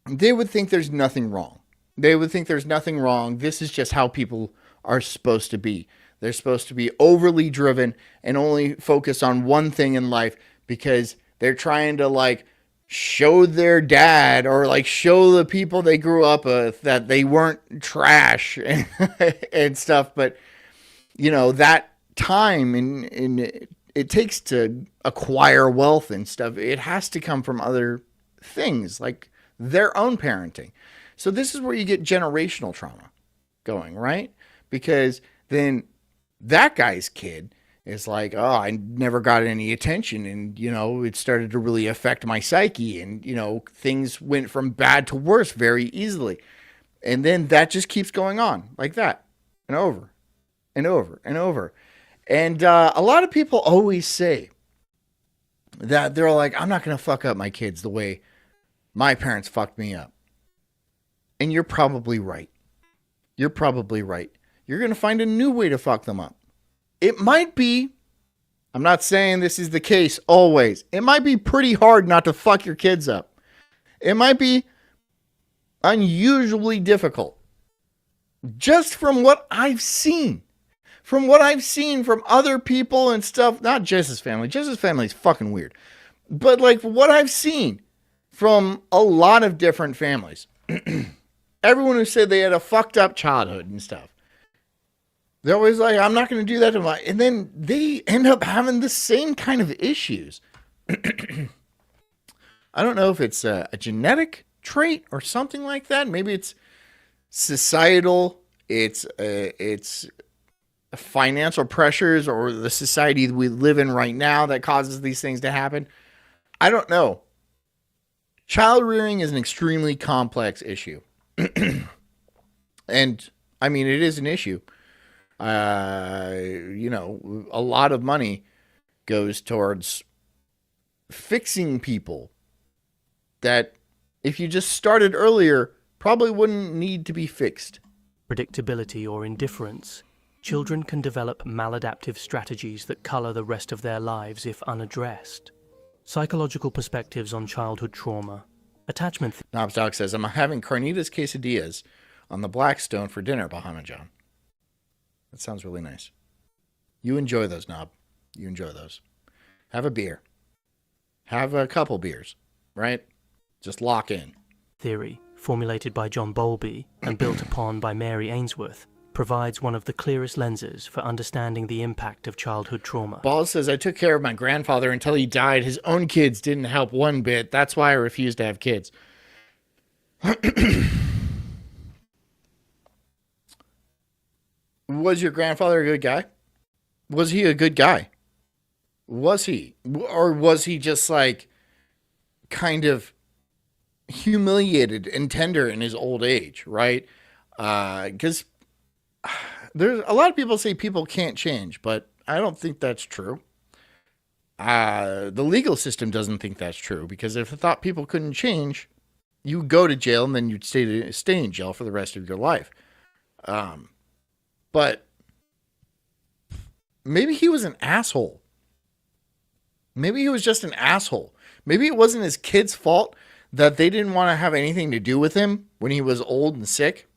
they would think there's nothing wrong. They would think there's nothing wrong. This is just how people are supposed to be. They're supposed to be overly driven and only focus on one thing in life because they're trying to like show their dad or like show the people they grew up with that they weren't trash and stuff. But you know, that time and it takes to acquire wealth and stuff. It has to come from other things like their own parenting. So this is where you get generational trauma going, right? Because then that guy's kid is like, oh, I never got any attention. And, you know, it started to really affect my psyche. And, you know, things went from bad to worse very easily. And then that just keeps going on like that and over and over and over. And a lot of people always say, that they're like, I'm not going to fuck up my kids the way my parents fucked me up. And you're probably right. You're probably right. You're going to find a new way to fuck them up. It might be, I'm not saying this is the case always. It might be pretty hard not to fuck your kids up. It might be unusually difficult. Just from what I've seen. From what I've seen from other people and stuff. Not Jess's family. Jess's family is fucking weird. But like what I've seen from a lot of different families. Everyone who said they had a fucked up childhood and stuff. They're always like, I'm not going to do that to my... And then they end up having the same kind of issues. I don't know if it's a genetic trait or something like that. Maybe it's societal. It's financial pressures or the society we live in right now that causes these things to happen. I don't know. Child rearing is an extremely complex issue. And, I mean, it is an issue. You know, a lot of money goes towards fixing people that if you just started earlier, probably wouldn't need to be fixed. Predictability or indifference. Children can develop maladaptive strategies that color the rest of their lives if unaddressed. Psychological perspectives on childhood trauma. Attachment. Knobs Dog says, I'm having carnitas quesadillas on the Blackstone for dinner, Bahama John. That sounds really nice. You enjoy those, Knob. You enjoy those. Have a beer. Have a couple beers, right? Just lock in. Theory, formulated by John Bowlby and built upon by Mary Ainsworth, provides one of the clearest lenses for understanding the impact of childhood trauma. Ball says, I took care of my grandfather until he died. His own kids didn't help one bit. That's why I refused to have kids. Was your grandfather a good guy? Was he a good guy? Was he? Or was he just like kind of humiliated and tender in his old age, right? Because there's a lot of people say people can't change, but I don't think that's true. The legal system doesn't think that's true, because if it thought people couldn't change, you would go to jail and then you'd stay in jail for the rest of your life. But maybe he was an asshole. Maybe he was just an asshole. Maybe it wasn't his kid's fault that they didn't want to have anything to do with him when he was old and sick.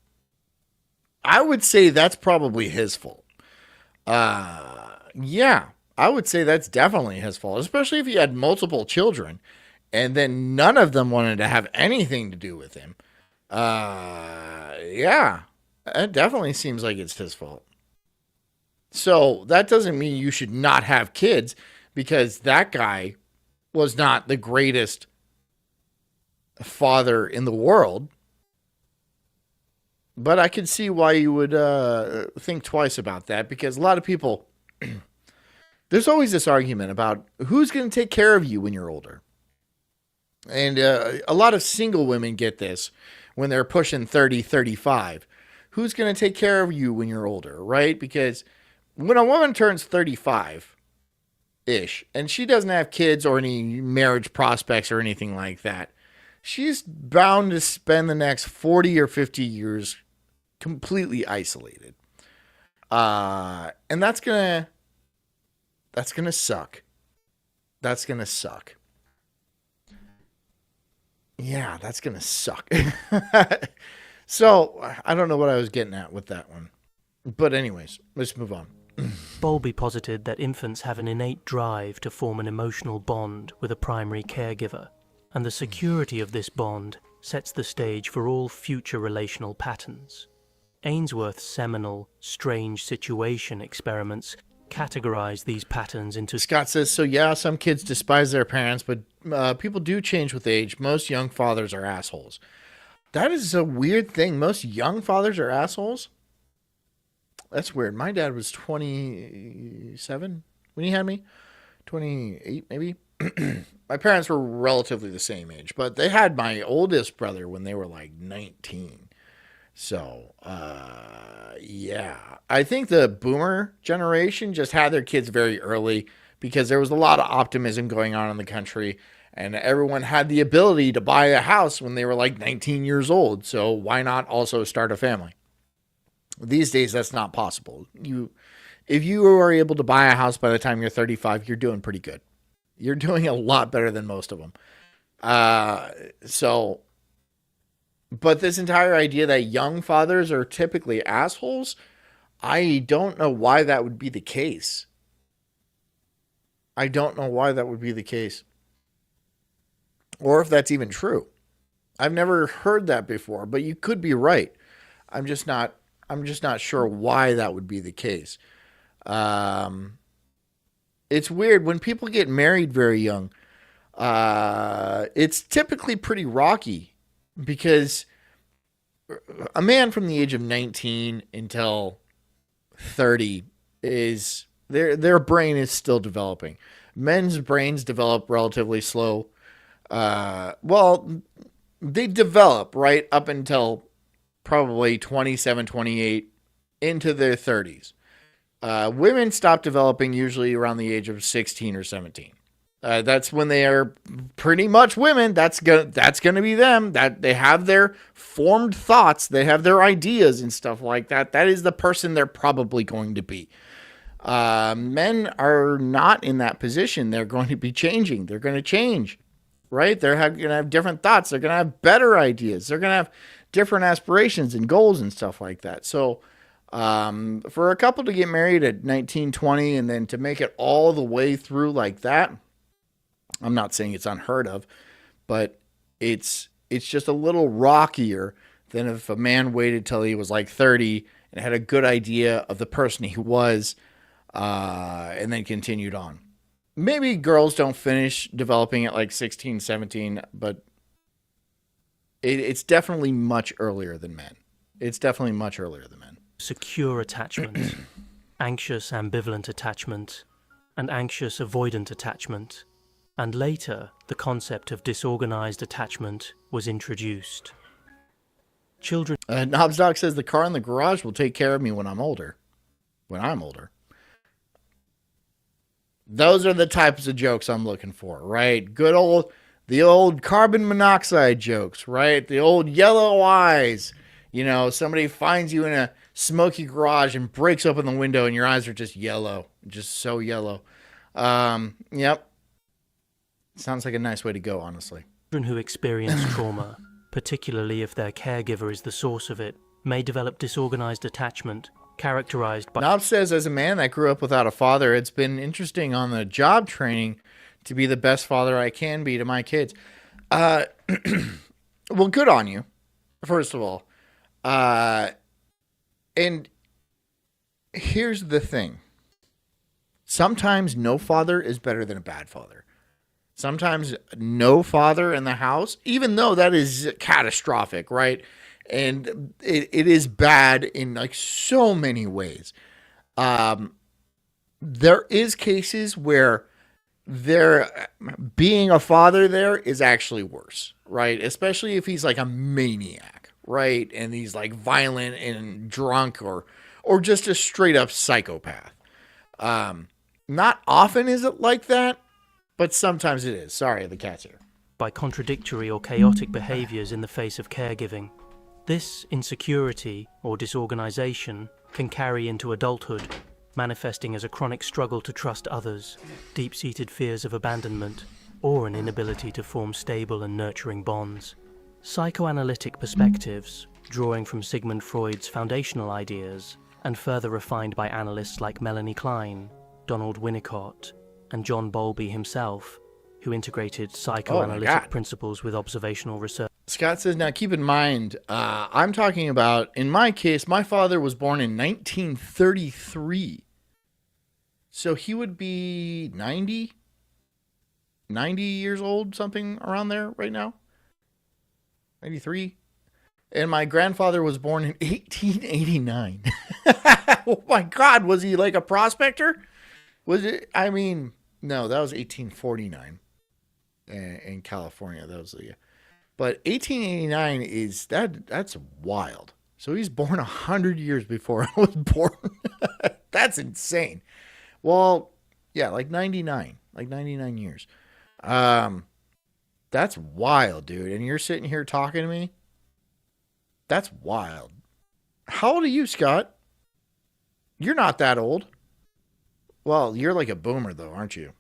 I would say that's probably his fault. Yeah, I would say that's definitely his fault, especially if he had multiple children and then none of them wanted to have anything to do with him. Yeah, it definitely seems like it's his fault. So that doesn't mean you should not have kids, because that guy was not the greatest father in the world. But I can see why you would think twice about that, because a lot of people, there's always this argument about who's going to take care of you when you're older. And a lot of single women get this when they're pushing 30, 35. Who's going to take care of you when you're older, right? Because when a woman turns 35-ish and she doesn't have kids or any marriage prospects or anything like that, she's bound to spend the next 40 or 50 years completely isolated. And that's gonna suck. That's gonna suck. Yeah, that's gonna suck. So, I don't know what I was getting at with that one. But anyways, let's move on. Bowlby posited that infants have an innate drive to form an emotional bond with a primary caregiver, and the security of this bond sets the stage for all future relational patterns. Ainsworth's seminal strange situation experiments categorize these patterns into... Scott says, so yeah, some kids despise their parents, but people do change with age. Most young fathers are assholes. That is a weird thing. Most young fathers are assholes? That's weird. My dad was 27 when he had me. 28, maybe. My parents were relatively the same age, but they had my oldest brother when they were like 19. So, yeah. I think the boomer generation just had their kids very early because there was a lot of optimism going on in the country, and everyone had the ability to buy a house when they were like 19 years old. So why not also start a family? These days, that's not possible. If you are able to buy a house by the time you're 35, you're doing pretty good. You're doing a lot better than most of them. But this entire idea that young fathers are typically assholes, I don't know why that would be the case. I don't know why that would be the case. Or if that's even true. I've never heard that before, but you could be right. I'm just not sure why that would be the case. It's weird when people get married very young. It's typically pretty rocky because a man from the age of 19 until 30 is their brain is still developing. Men's brains develop relatively slow. Well, they develop right up until probably 27, 28 into their 30s. Women stop developing usually around the age of 16 or 17. That's when they are pretty much women. That's gonna be them. That they have their formed thoughts, they have their ideas and stuff like that. That is the person they're probably going to be. Men are not in that position. They're going to be changing. They're going to change, right? They're going to have different thoughts. They're going to have better ideas. They're going to have different aspirations and goals and stuff like that. So, for a couple to get married at 19, 20, and then to make it all the way through like that, I'm not saying it's unheard of, but it's just a little rockier than if a man waited till he was like 30 and had a good idea of the person he was, and then continued on. Maybe girls don't finish developing at like 16, 17, but it's definitely much earlier than men. It's definitely much earlier than men. Secure attachment, anxious ambivalent attachment, and anxious avoidant attachment. And later, the concept of disorganized attachment was introduced. Children... Knobsdog says the car in the garage will take care of me when I'm older. When I'm older. Those are the types of jokes I'm looking for, right? The old carbon monoxide jokes, right? The old yellow eyes. You know, somebody finds you in a smoky garage and breaks open the window and your eyes are just yellow. Just so yellow. Yep. Sounds like a nice way to go, honestly. Children who experience trauma, particularly if their caregiver is the source of it, may develop disorganized attachment, characterized by... Knob says, as a man that grew up without a father, it's been interesting on the job training to be the best father I can be to my kids. Well, good on you, first of all. And here's the thing. Sometimes no father is better than a bad father. Sometimes no father in the house, even though that is catastrophic, right? And it is bad in like so many ways. There is cases where there being a father there is actually worse, right? Especially if he's like a maniac, right? And he's like violent and drunk or just a straight up psychopath. Not often is it like that, but sometimes it is. Sorry, the cat's here. By contradictory or chaotic behaviors in the face of caregiving. This insecurity or disorganization can carry into adulthood, manifesting as a chronic struggle to trust others, deep-seated fears of abandonment, or an inability to form stable and nurturing bonds. Psychoanalytic perspectives, drawing from Sigmund Freud's foundational ideas, and further refined by analysts like Melanie Klein, Donald Winnicott, and John Bowlby himself, who integrated psychoanalytic principles with observational research. Scott says, now keep in mind, I'm talking about, in my case, my father was born in 1933. So he would be 90 years old, something around there right now. 93. And my grandfather was born in 1889. Oh my God, was he like a prospector? Was it? I mean, no, that was 1849 in California. That was the, but 1889 is that's wild. So he's born 100 years before I was born. That's insane. Well, Yeah, like 99 years. That's wild, dude. And you're sitting here talking to me? That's wild. How old are you, Scott? You're not that old. Well, you're like a boomer, though, aren't you?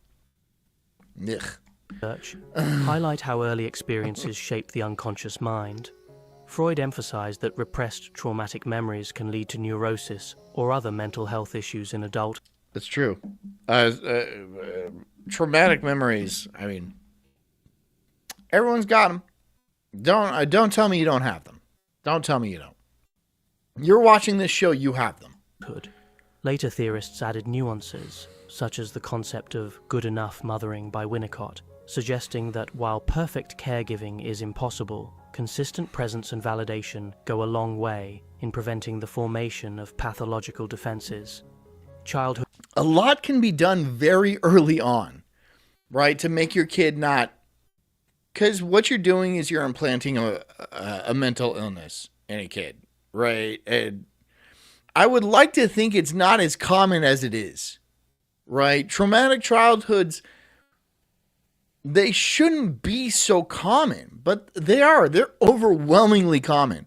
Ugh. Research highlight how early experiences shape the unconscious mind. Freud emphasized that repressed traumatic memories can lead to neurosis or other mental health issues in adulthood. That's true. Traumatic memories, I mean, everyone's got them. Don't tell me you don't have them. Don't tell me you don't. You're watching this show, you have them. Later theorists added nuances, such as the concept of good enough mothering by Winnicott, suggesting that while perfect caregiving is impossible, consistent presence and validation go a long way in preventing the formation of pathological defenses. Childhood. A lot can be done very early on, right? To make your kid not... Because what you're doing is you're implanting a mental illness in a kid, right? And I would like to think it's not as common as it is, right? Traumatic childhoods, they shouldn't be so common, but they are. They're overwhelmingly common.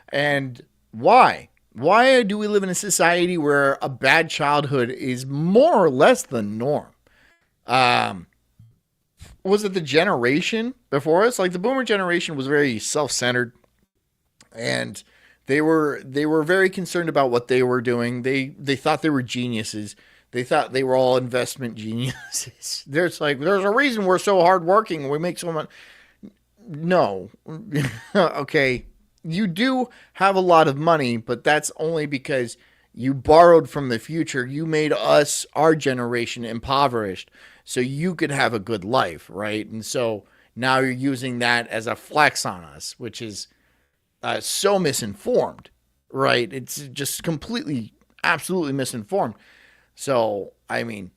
And why? Why do we live in a society where a bad childhood is more or less the norm? Was it the generation before us? Like the boomer generation was very self-centered, and they were very concerned about what they were doing. They thought they were geniuses. They thought they were all investment geniuses. There's a reason we're so hardworking. We make so much. No. Okay. You do have a lot of money, but that's only because you borrowed from the future. You made us, our generation, impoverished so you could have a good life, right? And so now you're using that as a flex on us, which is so misinformed, right? It's just completely, absolutely misinformed. So, I mean,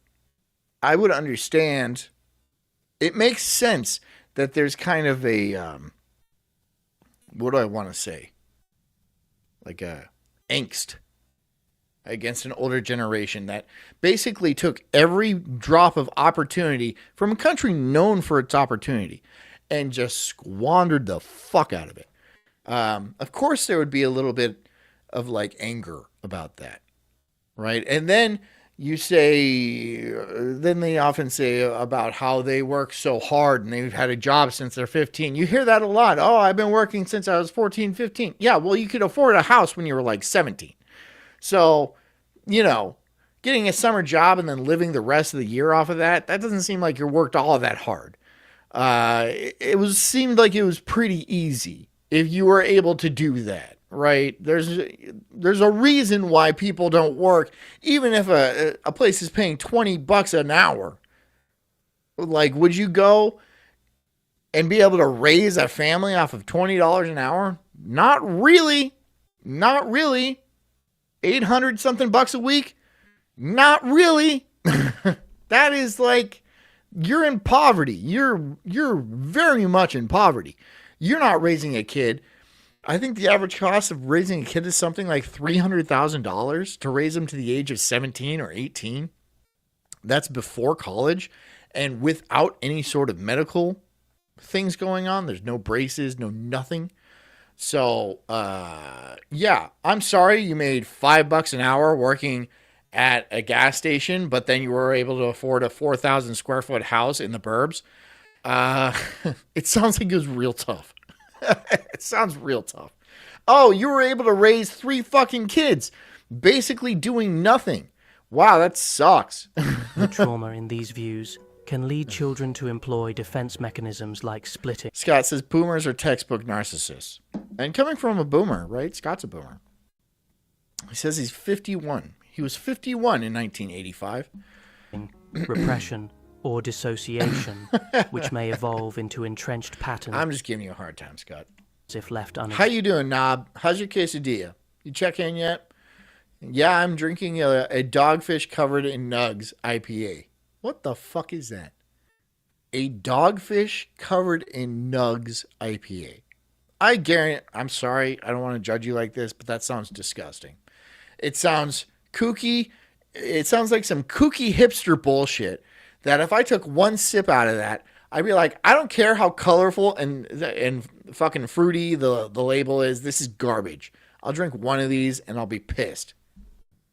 I would understand. It makes sense that there's kind of a, what do I want to say? Like a angst against an older generation that basically took every drop of opportunity from a country known for its opportunity and just squandered the fuck out of it. Of course, there would be a little bit of like anger about that, right? And then you say, then they often say about how they work so hard and they've had a job since they're 15. You hear that a lot. Oh, I've been working since I was 14, 15. Yeah, well, you could afford a house when you were like 17. So, you know, getting a summer job and then living the rest of the year off of that, that doesn't seem like you worked all that hard. Seemed like it was pretty easy if you were able to do that, right? There's a reason why people don't work, even if a place is paying $20 an hour. Like, would you go and be able to raise a family off of $20 an hour? Not really. Not really. 800 something bucks a week? Not really. That is like, you're in poverty. You're very much in poverty. You're not raising a kid. I think the average cost of raising a kid is something like $300,000 to raise them to the age of 17 or 18. That's before college and without any sort of medical things going on. There's no braces, no nothing. So, yeah, I'm sorry you made $5 an hour working at a gas station, but then you were able to afford a 4,000 square foot house in the burbs. It sounds like it was real tough. It sounds real tough. Oh, you were able to raise 3 fucking kids, basically doing nothing. Wow, that sucks. The trauma in these views can lead children to employ defense mechanisms like splitting. Scott says boomers are textbook narcissists. And coming from a boomer, right? Scott's a boomer. He says he's 51. He was 51 in 1985. Repression or dissociation, which may evolve into entrenched patterns. I'm just giving you a hard time, Scott. If left unattended. How you doing, Knob? How's your quesadilla? You check in yet? Yeah, I'm drinking a Dogfish covered in Nugs IPA. What the fuck is that? A Dogfish covered in Nugs IPA. I guarantee, I'm sorry, I don't want to judge you like this, but that sounds disgusting. It sounds kooky it sounds like some kooky hipster bullshit that if I took one sip out of that, I'd be like, I don't care how colorful and fucking fruity the label is. This is garbage. I'll drink one of these and I'll be pissed.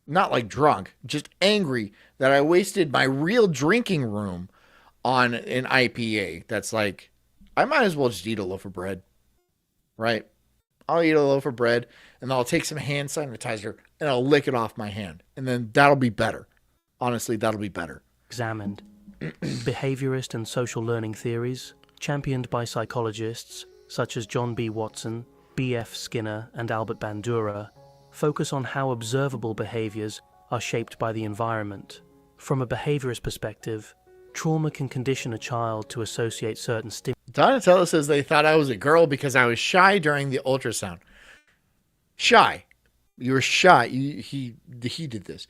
Not like drunk, just angry that I wasted my real drinking room on an IPA. That's like, I might as well just eat a loaf of bread, right? I'll eat a loaf of bread and I'll take some hand sanitizer and I'll lick it off my hand. And then that'll be better. Honestly, that'll be better. Examined. Behaviorist and social learning theories, championed by psychologists such as John B. Watson, B.F. Skinner, and Albert Bandura, focus on how observable behaviors are shaped by the environment. From a behaviorist perspective, trauma can condition a child to associate certain stimuli. Donatello says they thought I was a girl because I was shy during the ultrasound. Shy. You were shy. He did this.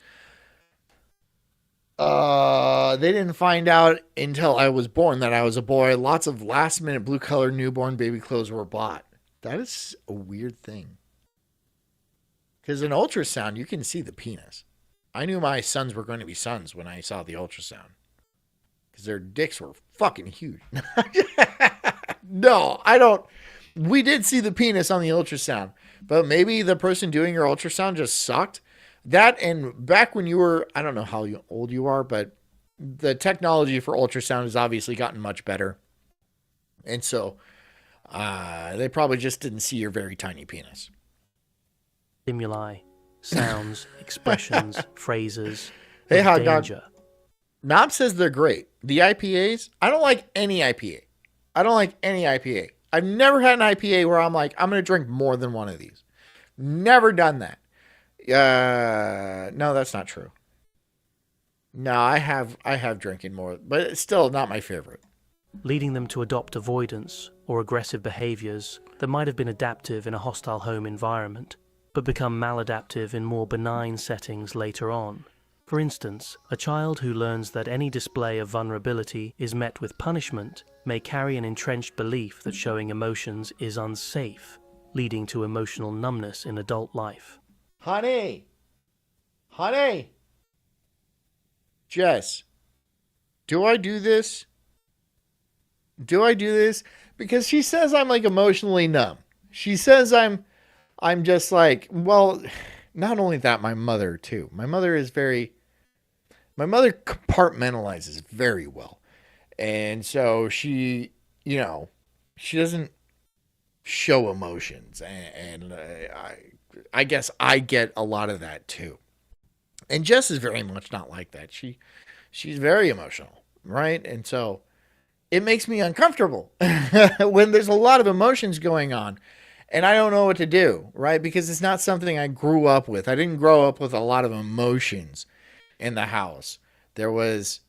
They didn't find out until I was born that I was a boy. Lots of last-minute blue-collar newborn baby clothes were bought. That is a weird thing. Because in ultrasound, you can see the penis. I knew my sons were going to be sons when I saw the ultrasound. Because their dicks were fucking huge. No, I don't. We did see the penis on the ultrasound. But maybe the person doing your ultrasound just sucked. That, and back when you were, I don't know how old you are, but the technology for ultrasound has obviously gotten much better. And so they probably just didn't see your very tiny penis. Stimuli, sounds, expressions, phrases. Hey, of hot dog. danger. Knob says they're great. The IPAs, I don't like any IPA. I don't like any IPA. I've never had an IPA where I'm like, I'm going to drink more than one of these. Never done that. No, that's not true. No, I have drinking more, but it's still not my favorite. Leading them to adopt avoidance or aggressive behaviors that might have been adaptive in a hostile home environment, but become maladaptive in more benign settings later on. For instance, a child who learns that any display of vulnerability is met with punishment may carry an entrenched belief that showing emotions is unsafe, leading to emotional numbness in adult life. Honey, Jess, do I do this? Because she says I'm like emotionally numb. She says I'm just like, well, not only that, my mother too. My mother compartmentalizes very well. And so she, she doesn't show emotions. And I guess I get a lot of that too. And Jess is very much not like that. She's very emotional, right? And so it makes me uncomfortable when there's a lot of emotions going on and I don't know what to do, right? Because it's not something I grew up with. I didn't grow up with a lot of emotions in the house. There was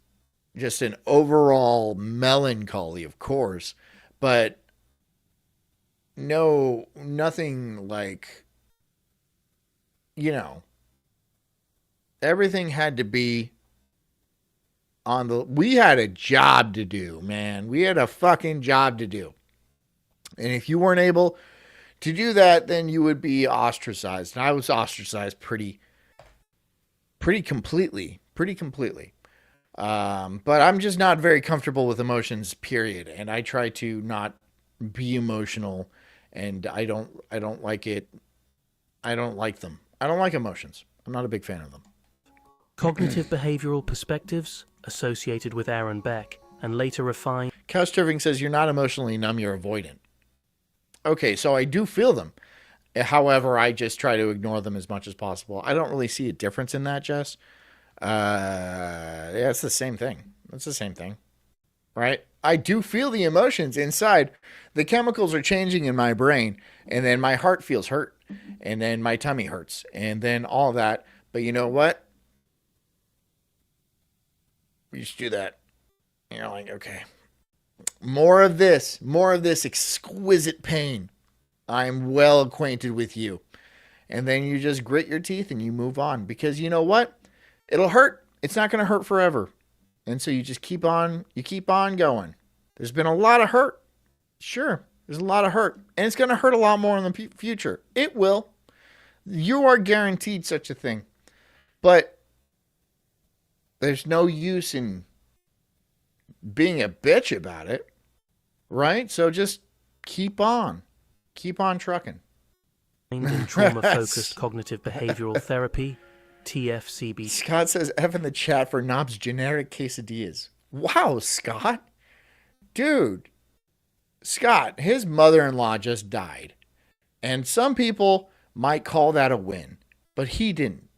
just an overall melancholy, of course, but nothing like, everything had to be we had a job to do, man. We had a fucking job to do. And if you weren't able to do that, then you would be ostracized. And I was ostracized pretty completely. But I'm just not very comfortable with emotions, period. And I try to not be emotional, and I don't like it. I don't like them. I don't like emotions. I'm not a big fan of them. Cognitive behavioral perspectives associated with Aaron Beck and later refined. Couchturfing says you're not emotionally numb, you're avoidant. Okay, so I do feel them. However, I just try to ignore them as much as possible. I don't really see a difference in that, Jess. Yeah, it's the same thing. It's the same thing, right? I do feel the emotions inside. The chemicals are changing in my brain, and then my heart feels hurt, and then my tummy hurts, and then all that. But you know what? You just do that. And you're like, okay, more of this exquisite pain. I'm well acquainted with you. And then you just grit your teeth and you move on, because you know what? It'll hurt. It's not going to hurt forever. And so you just keep on going. There's been a lot of hurt. Sure, there's a lot of hurt. And it's going to hurt a lot more in the future. It will. You are guaranteed such a thing. But there's no use in being a bitch about it, right? So just keep on trucking. In trauma-focused cognitive behavioral therapy, TFCB. Scott says F in the chat for Knob's generic quesadillas. Wow, Scott. Dude, Scott, his mother-in-law just died. And some people might call that a win, but he didn't.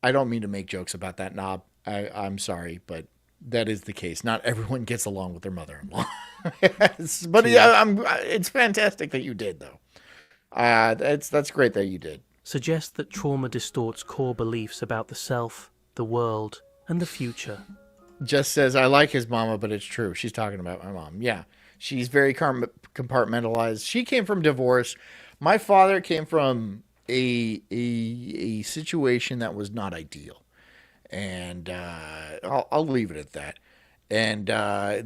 I don't mean to make jokes about that, Knob. I'm sorry, but that is the case. Not everyone gets along with their mother-in-law. Yes, but yeah, it's fantastic that you did, though. That's great that you did. Suggests that trauma distorts core beliefs about the self, the world, and the future. Just says, I like his mama, but it's true. She's talking about my mom. Yeah, she's very compartmentalized. She came from divorce. My father came from a situation that was not ideal. And I'll leave it at that. And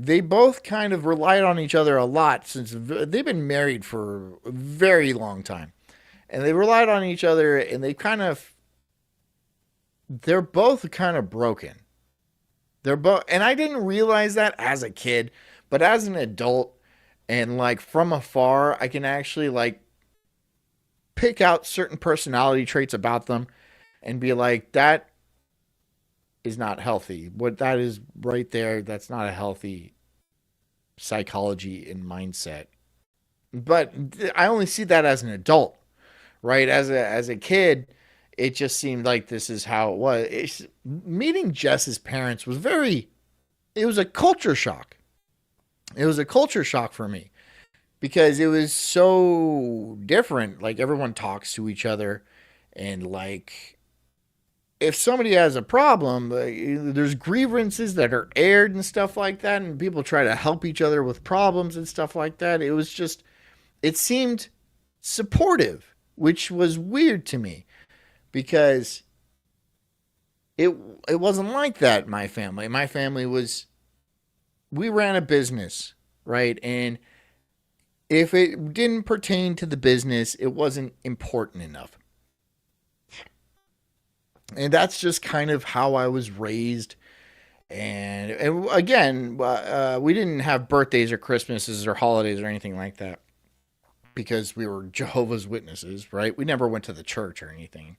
they both kind of relied on each other a lot since they've been married for a very long time. And they relied on each other, and they're both kind of broken. And I didn't realize that as a kid, but as an adult and like from afar, I can actually like pick out certain personality traits about them and be like, that is not healthy. What that is right there, that's not a healthy psychology and mindset. But I only see that as an adult, right? As a kid, it just seemed like this is how it was. Meeting Jess's parents was it was a culture shock. It was a culture shock for me because it was so different. Like everyone talks to each other, and like if somebody has a problem, there's grievances that are aired and stuff like that, and people try to help each other with problems and stuff like that. It seemed supportive, which was weird to me because it wasn't like that in my family. My family we ran a business, right? And if it didn't pertain to the business, it wasn't important enough. And that's just kind of how I was raised. And again, we didn't have birthdays or Christmases or holidays or anything like that because we were Jehovah's Witnesses, right? We never went to the church or anything,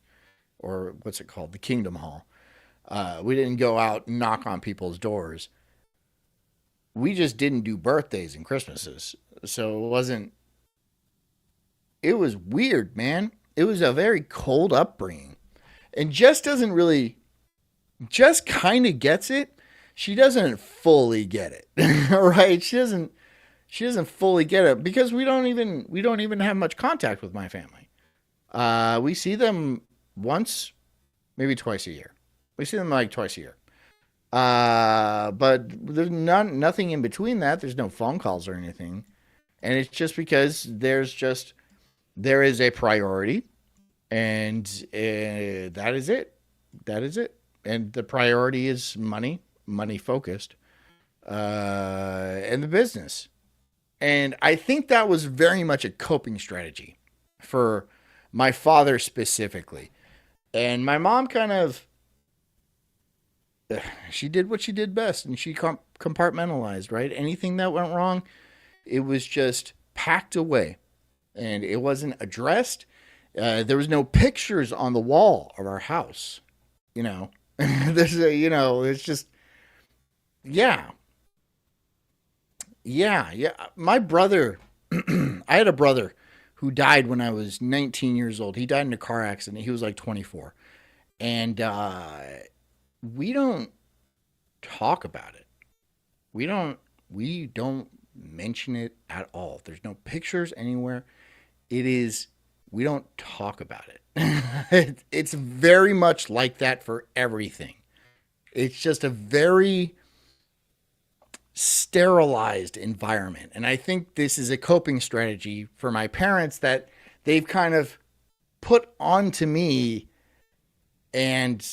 or what's it called? The Kingdom Hall. We didn't go out and knock on people's doors. We just didn't do birthdays and Christmases. So it was weird, man. It was a very cold upbringing. And Jess kind of gets it. She doesn't fully get it, right? She doesn't fully get it because we don't even have much contact with my family. We see them once, maybe twice a year. We see them like twice a year. But there's nothing in between that. There's no phone calls or anything. And it's just because there is a priority. And that is it. That is it. And the priority is money focused, and the business. And I think that was very much a coping strategy for my father specifically. And my mom she did what she did best, and she compartmentalized, right? Anything that went wrong, it was just packed away, and it wasn't addressed. There was no pictures on the wall of our house, it's just, yeah. My brother, I had a brother who died when I was 19 years old. He died in a car accident. He was like 24. And we don't talk about it. We don't mention it at all. There's no pictures anywhere. We don't talk about it. It's very much like that for everything. It's just a very sterilized environment. And I think this is a coping strategy for my parents that they've kind of put onto me. And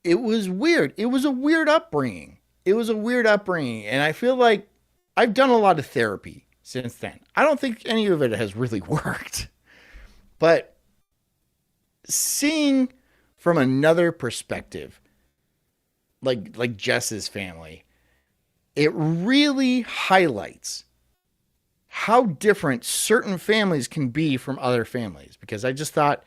it was weird. It was a weird upbringing. And I feel like I've done a lot of therapy since then. I don't think any of it has really worked. But seeing from another perspective, like Jess's family, it really highlights how different certain families can be from other families, because I just thought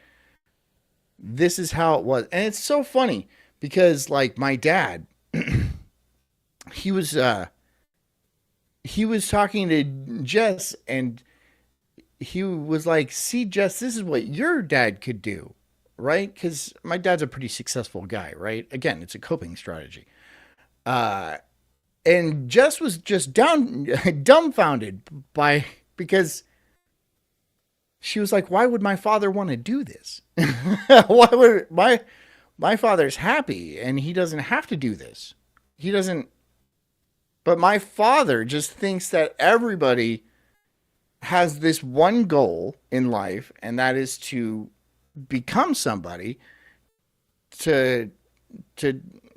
this is how it was. And it's so funny because like my dad, he was talking to Jess, and he was like, see, Jess, this is what your dad could do, right? Because my dad's a pretty successful guy, right? Again, it's a coping strategy. And Jess was just dumbfounded because she was like, why would my father want to do this? Why would my father's happy and he doesn't have to do this? He doesn't. But my father just thinks that everybody has this one goal in life, and that is to become somebody, to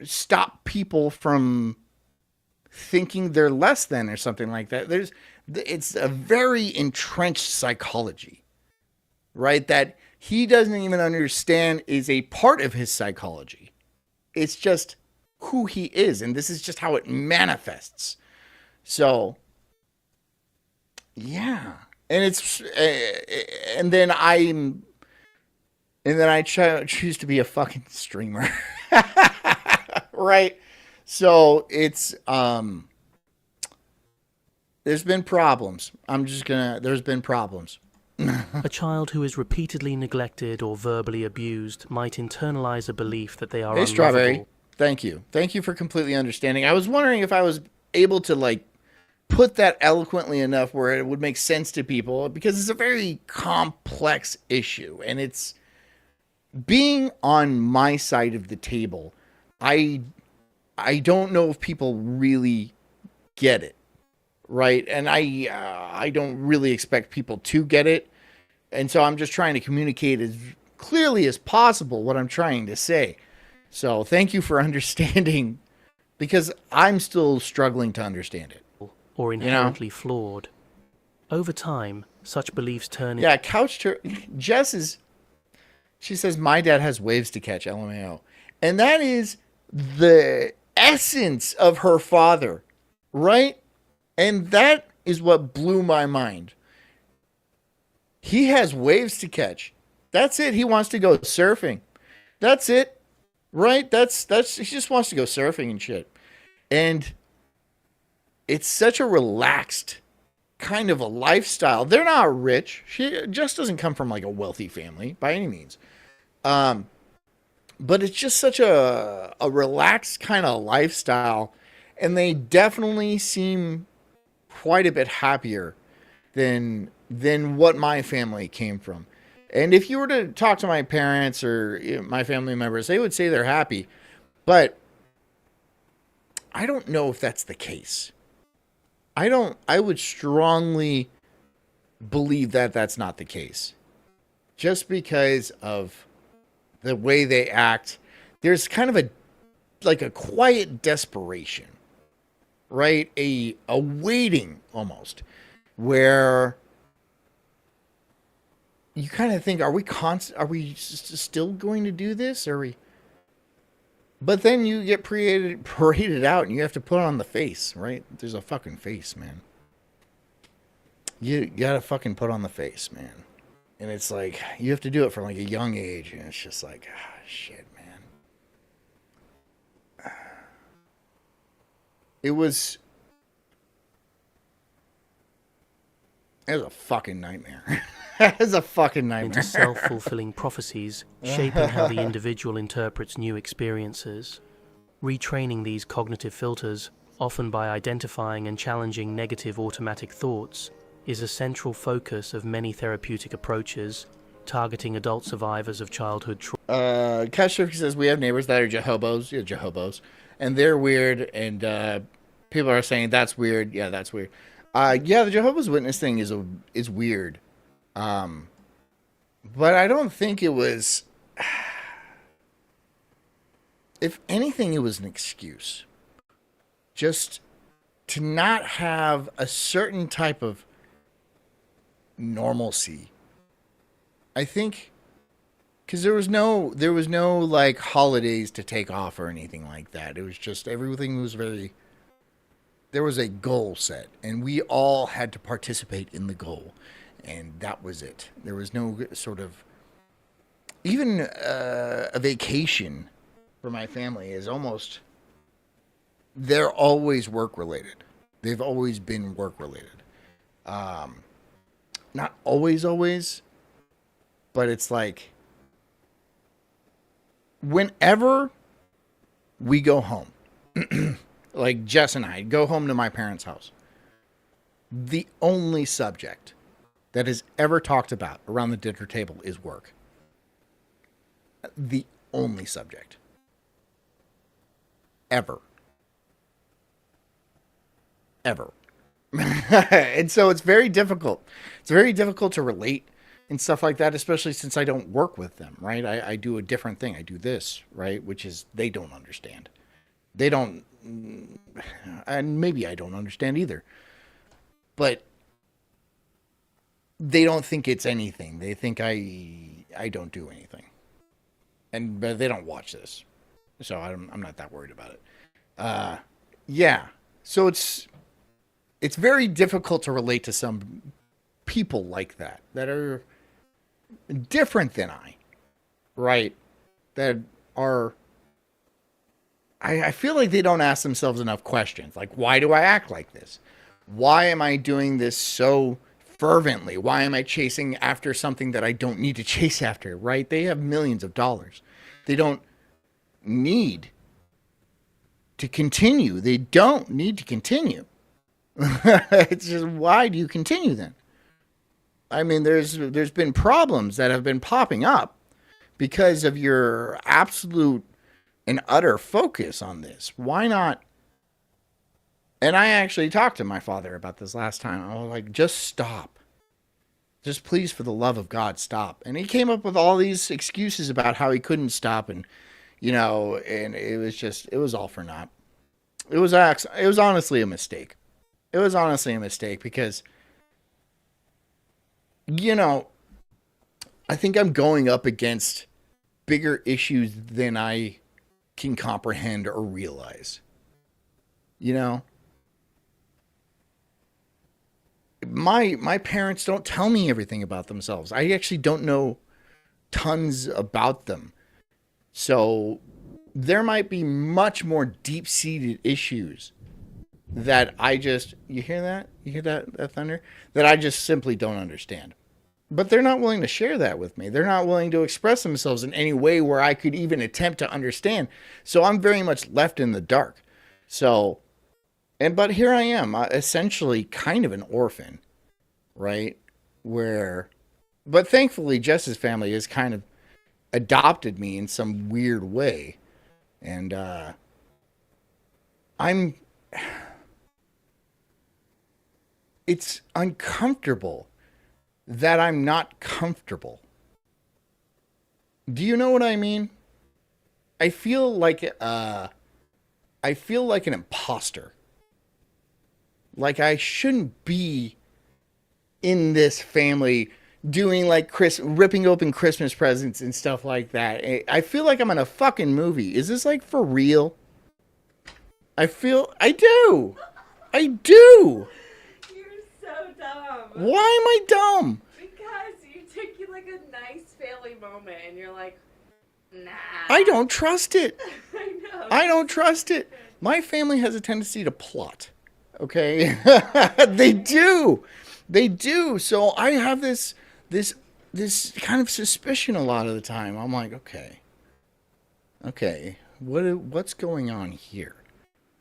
stop people from thinking they're less than or something like that. It's a very entrenched psychology, right? That he doesn't even understand is a part of his psychology. It's just who he is, and this is just how it manifests. So, yeah, and then I choose to be a fucking streamer, right? So it's there's been problems. There's been problems. A child who is repeatedly neglected or verbally abused might internalize a belief that they are Hey, unlovable. Strawberry. Thank you. Thank you for completely understanding. I was wondering if I was able to like put that eloquently enough where it would make sense to people, because it's a very complex issue, and it's being on my side of the table. I don't know if people really get it, right? And I don't really expect people to get it. And so I'm just trying to communicate as clearly as possible what I'm trying to say. So thank you for understanding, because I'm still struggling to understand it. Or inherently flawed. Over time, such beliefs turn Yeah, Jess she says, my dad has waves to catch, LMAO. And that is the essence of her father, right? And that is what blew my mind. He has waves to catch. That's it. He wants to go surfing. That's it. Right? That's he just wants to go surfing and shit. And it's such a relaxed kind of a lifestyle. They're not rich. She just doesn't come from like a wealthy family by any means. But it's just such a relaxed kind of lifestyle, and they definitely seem quite a bit happier than what my family came from. And if you were to talk to my parents or my family members, they would say they're happy, but I don't know if that's the case. I would strongly believe that that's not the case. Just because of the way they act, there's kind of a quiet desperation, right? A waiting almost, where you kind of think, are we still going to do this? But then you get paraded out and you have to put on the face, right? There's a fucking face, man. You gotta fucking put on the face, man. And it's like, you have to do it from like a young age. And it's just like, shit, man. It was a fucking nightmare. It was a fucking nightmare. Into self-fulfilling prophecies, shaping how the individual interprets new experiences. Retraining these cognitive filters, often by identifying and challenging negative automatic thoughts, is a central focus of many therapeutic approaches, targeting adult survivors of childhood trauma. Kashif says, we have neighbors that are Jehobos. Yeah, Jehobos. And they're weird, and people are saying, that's weird. Yeah, that's weird. Yeah, the Jehovah's Witness thing is weird. But I don't think it was... If anything, it was an excuse. Just to not have a certain type of normalcy. I think because there was no like holidays to take off or anything like that. It was just everything was very. There was a goal set, and we all had to participate in the goal, and that was it. There was no sort of even a vacation for my family is almost. They're always work related. They've always been work related. Not always, but it's like whenever we go home, like Jess and I go home to my parents' house, the only subject that is ever talked about around the dinner table is work. The only subject. Ever. And so it's very difficult. It's very difficult to relate and stuff like that, especially since I don't work with them, right? I do a different thing. I do this, right? Which is they don't understand. They don't, and maybe I don't understand either. But they don't think it's anything. They think I don't do anything. But they don't watch this. So I'm not that worried about it. Yeah. So it's very difficult to relate to some people like that are different than I, right? That are, I feel like they don't ask themselves enough questions. Like, why do I act like this? Why am I doing this so fervently? Why am I chasing after something that I don't need to chase after, right? They have millions of dollars. They don't need to continue. They don't need to continue. It's just, why do you continue then? I mean, there's been problems that have been popping up because of your absolute and utter focus on this. Why not? And I actually talked to my father about this last time. I was like, just stop. Just please, for the love of God, stop. And he came up with all these excuses about how he couldn't stop, and and it was all for naught. It was honestly a mistake. It was honestly a mistake because, I think I'm going up against bigger issues than I can comprehend or realize. My parents don't tell me everything about themselves. I actually don't know tons about them. So there might be much more deep-seated issues that you hear that? You hear that thunder? That I just simply don't understand. But they're not willing to share that with me. They're not willing to express themselves in any way where I could even attempt to understand. So I'm very much left in the dark. But here I am, essentially kind of an orphan, right? But thankfully Jess's family has kind of adopted me in some weird way. And it's uncomfortable that I'm not comfortable. Do you know what I mean? I feel like an imposter. Like I shouldn't be in this family doing like ripping open Christmas presents and stuff like that. I feel like I'm in a fucking movie. Is this like for real? I do. You're so dumb. Why am I dumb? Because you take like a nice family moment and you're like, nah. I don't trust it. I know. I don't trust it. My family has a tendency to plot. Okay? They do. So I have this kind of suspicion a lot of the time. I'm like, okay, what's going on here?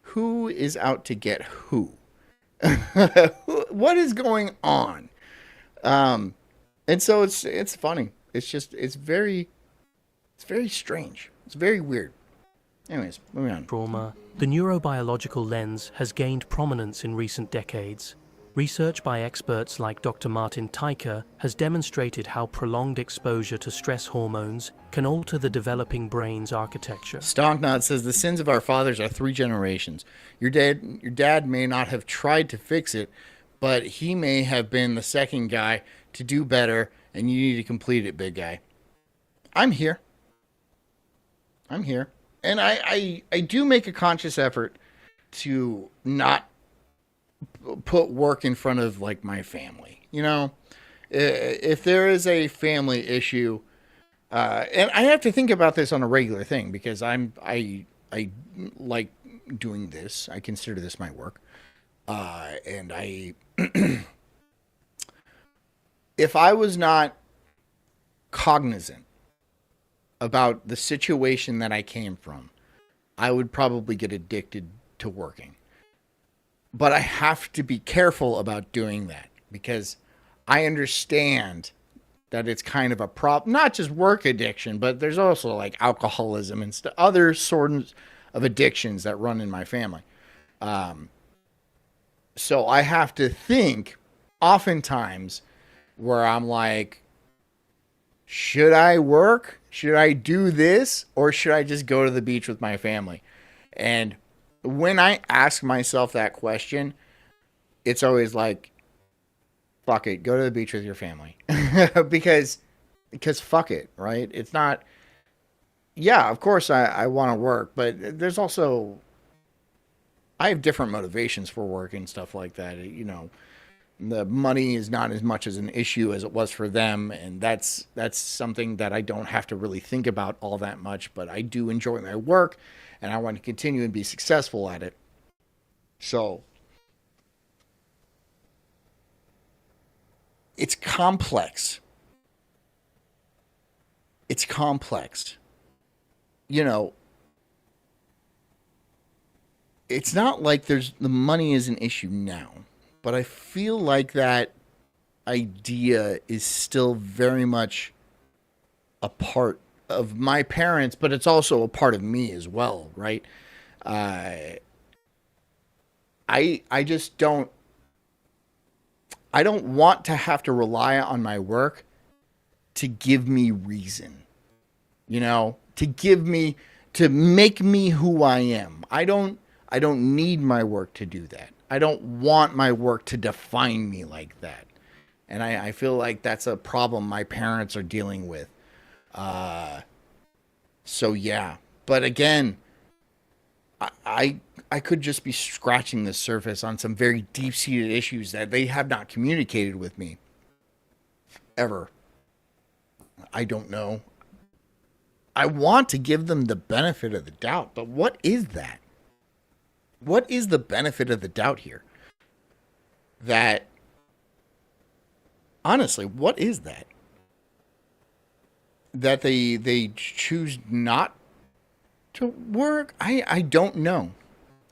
Who is out to get who? What is going on? And so it's funny. It's very strange. It's very weird. Anyways, moving on. Trauma. The neurobiological lens has gained prominence in recent decades. Research by experts like Dr. Martin Teicher has demonstrated how prolonged exposure to stress hormones can alter the developing brain's architecture. Stonknod says the sins of our fathers are 3 generations. Your dad may not have tried to fix it, but he may have been the second guy to do better, and you need to complete it, big guy. I'm here. And I do make a conscious effort to not put work in front of like my family. You know, if there is a family issue, and I have to think about this on a regular thing because I like doing this. I consider this my work, and if I was not cognizant about the situation that I came from, I would probably get addicted to working. But I have to be careful about doing that because I understand that it's kind of a problem, not just work addiction, but there's also like alcoholism and other sorts of addictions that run in my family. So I have to think oftentimes where I'm like, should I work? Should I do this? Or should I just go to the beach with my family? And when I ask myself that question, it's always like, fuck it, go to the beach with your family. because fuck it, right? It's not, yeah, of course I want to work, but there's also, I have different motivations for work and stuff like that. You know, the money is not as much as an issue as it was for them. And that's something that I don't have to really think about all that much, but I do enjoy my work and I want to continue and be successful at it. So it's complex. It's complex. You know, it's not like the money is an issue now, but I feel like that idea is still very much a part of my parents, but it's also a part of me as well, right? I just don't, I don't want to have to rely on my work to give me reason, you know, to make me who I am. I don't need my work to do that. I don't want my work to define me like that. And I feel like that's a problem my parents are dealing with. So yeah, but again, I could just be scratching the surface on some very deep-seated issues that they have not communicated with me ever. I don't know. I want to give them the benefit of the doubt, but what is that? What is the benefit of the doubt here? That, honestly, what is that? That they choose not to work? I don't know.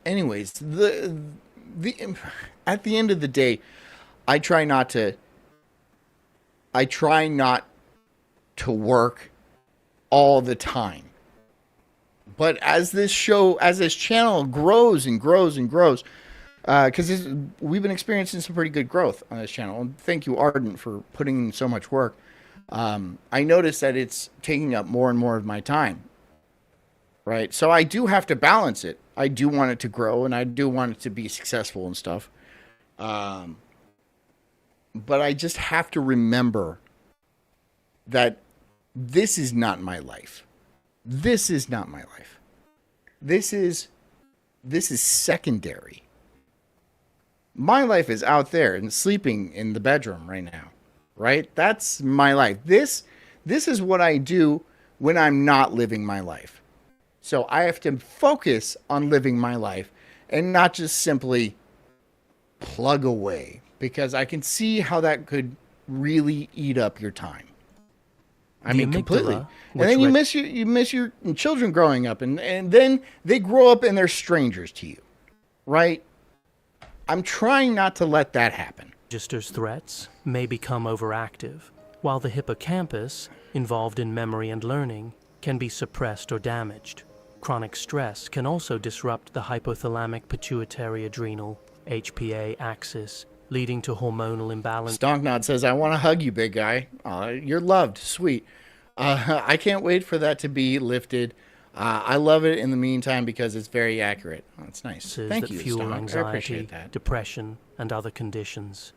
Anyways, the at the end of the day, I try not to work all the time. But as this channel grows and grows and grows, because we've been experiencing some pretty good growth on this channel. And thank you, Ardent, for putting in so much work. I noticed that it's taking up more and more of my time. Right? So I do have to balance it. I do want it to grow, and I do want it to be successful and stuff. But I just have to remember that this is not my life. This is not my life. This is secondary. My life is out there and sleeping in the bedroom right now. Right? That's my life. This is what I do when I'm not living my life. So I have to focus on living my life and not just simply plug away, because I can see how that could really eat up your time. I mean, completely. And then you miss your children growing up, and then they grow up and they're strangers to you, right? I'm trying not to let that happen. Registers threats may become overactive, while the hippocampus, involved in memory and learning, can be suppressed or damaged. Chronic stress can also disrupt the hypothalamic pituitary adrenal HPA axis, leading to hormonal imbalance. Stonknod says, I want to hug you, big guy. You're loved. Sweet. I can't wait for that to be lifted. I love it in the meantime because it's very accurate. Oh, it's nice. Thank you, fuel Stonk. anxiety, I appreciate that. depression, and other conditions.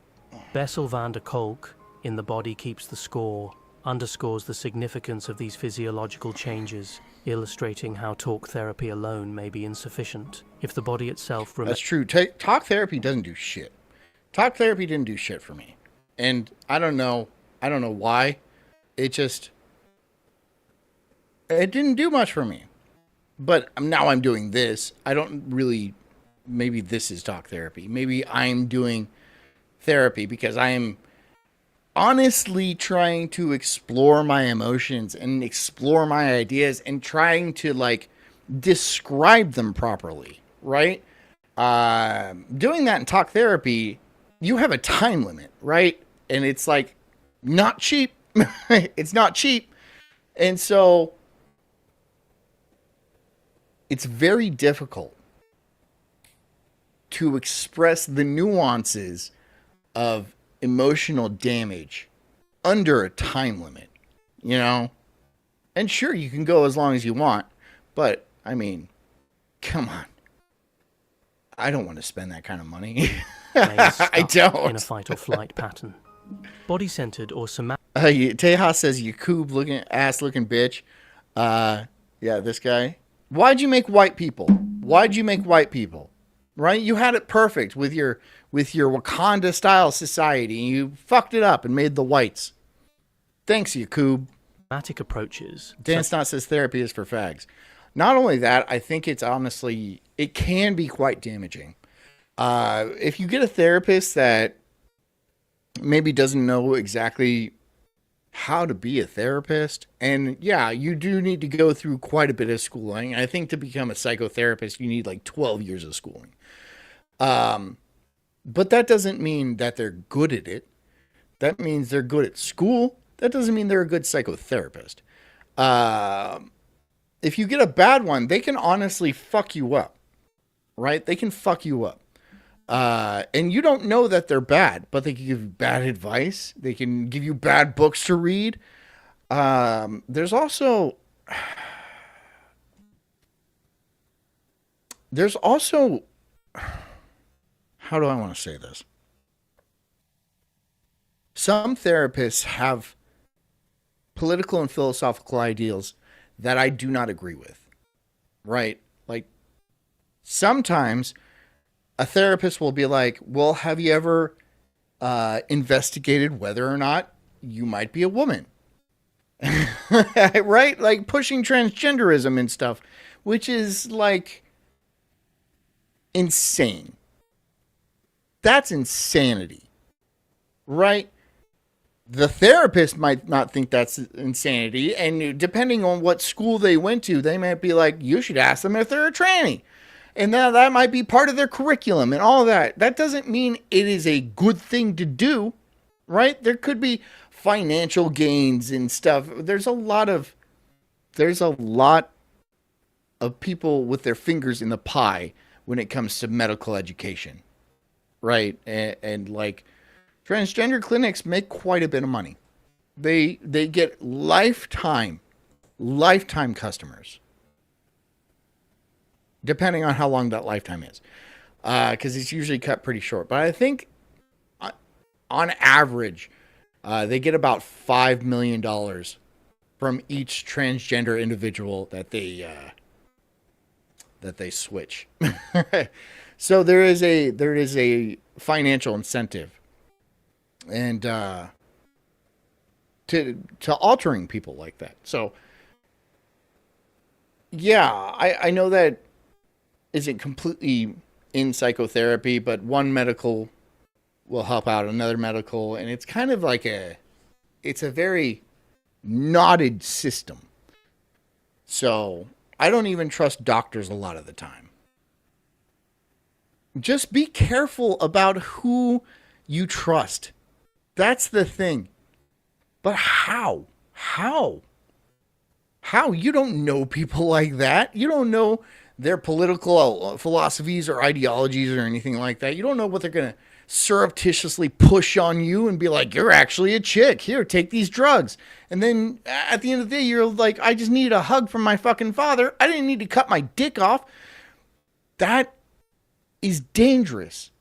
Bessel van der Kolk, in The Body Keeps the Score, underscores the significance of these physiological changes, illustrating how talk therapy alone may be insufficient if the body itself That's true. Talk therapy doesn't do shit. Talk therapy didn't do shit for me. And I don't know why. It didn't do much for me. But now I'm doing this. I don't really, maybe this is talk therapy. Maybe I'm doing therapy because I am honestly trying to explore my emotions and explore my ideas and trying to like describe them properly, right? Doing that in talk therapy, you have a time limit, right? And it's like not cheap. It's not cheap. And so it's very difficult to express the nuances of emotional damage under a time limit, you know? And sure, you can go as long as you want, but I mean, come on. I don't want to spend that kind of money. I don't. In a fight or flight pattern. Body-centered or somatic. Tejas says, Yakub looking bitch. Yeah, this guy. Why'd you make white people? Why'd you make white people? Right? You had it perfect with your Wakanda style society. You fucked it up and made the whites. Thanks, Yakub. Somatic approaches. Dan Snot says therapy is for fags. Not only that, I think it's honestly, it can be quite damaging. If you get a therapist that maybe doesn't know exactly how to be a therapist, and yeah, you do need to go through quite a bit of schooling. I think to become a psychotherapist, you need like 12 years of schooling. But that doesn't mean that they're good at it. That means they're good at school. That doesn't mean they're a good psychotherapist. If you get a bad one, they can honestly fuck you up, right? They can fuck you up. And you don't know that they're bad, but they can give you bad advice. They can give you bad books to read. There's also, how do I want to say this? Some therapists have political and philosophical ideals that I do not agree with, right? Like sometimes a therapist will be like, well, have you ever investigated whether or not you might be a woman? Right? Like pushing transgenderism and stuff, which is like insane. That's insanity, right? The therapist might not think that's insanity. And depending on what school they went to, they might be like, you should ask them if they're a tranny. And that might be part of their curriculum and all that. That doesn't mean it is a good thing to do, right? There could be financial gains and stuff. There's a lot of people with their fingers in the pie when it comes to medical education, right? And like transgender clinics make quite a bit of money. They get lifetime customers. Depending on how long that lifetime is. Because it's usually cut pretty short. But I think on average, they get about $5 million from each transgender individual that they switch. So there is a financial incentive and to altering people like that. So yeah, I know that isn't completely in psychotherapy, but one medical will help out another medical, and it's kind of like it's a very knotted system. So I don't even trust doctors a lot of the time. Just be careful about who you trust. That's the thing. But how? How? You don't know people like that. You don't know their political philosophies or ideologies or anything like that. You don't know what they're going to surreptitiously push on you and be like, you're actually a chick. Here, take these drugs. And then at the end of the day, you're like, I just needed a hug from my fucking father. I didn't need to cut my dick off. That is dangerous.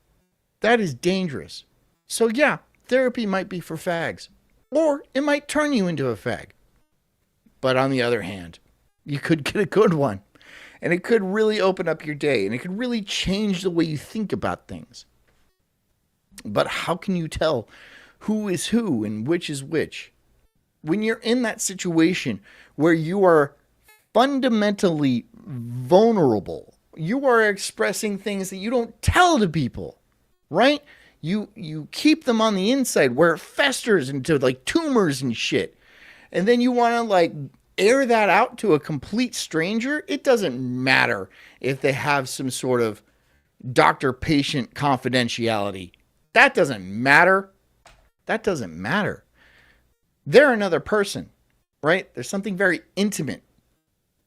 That is dangerous. So yeah, therapy might be for fags. or it might turn you into a fag. But on the other hand, you could get a good one, and it could really open up your day, and it could really change the way you think about things. But how can you tell who is who and which is which? When you're in that situation where you are fundamentally vulnerable, you are expressing things that you don't tell to people, right? You keep them on the inside where it festers into like tumors and shit. And then you want to like air that out to a complete stranger. It doesn't matter if they have some sort of doctor-patient confidentiality. That doesn't matter. That doesn't matter. They're another person, right? There's something very intimate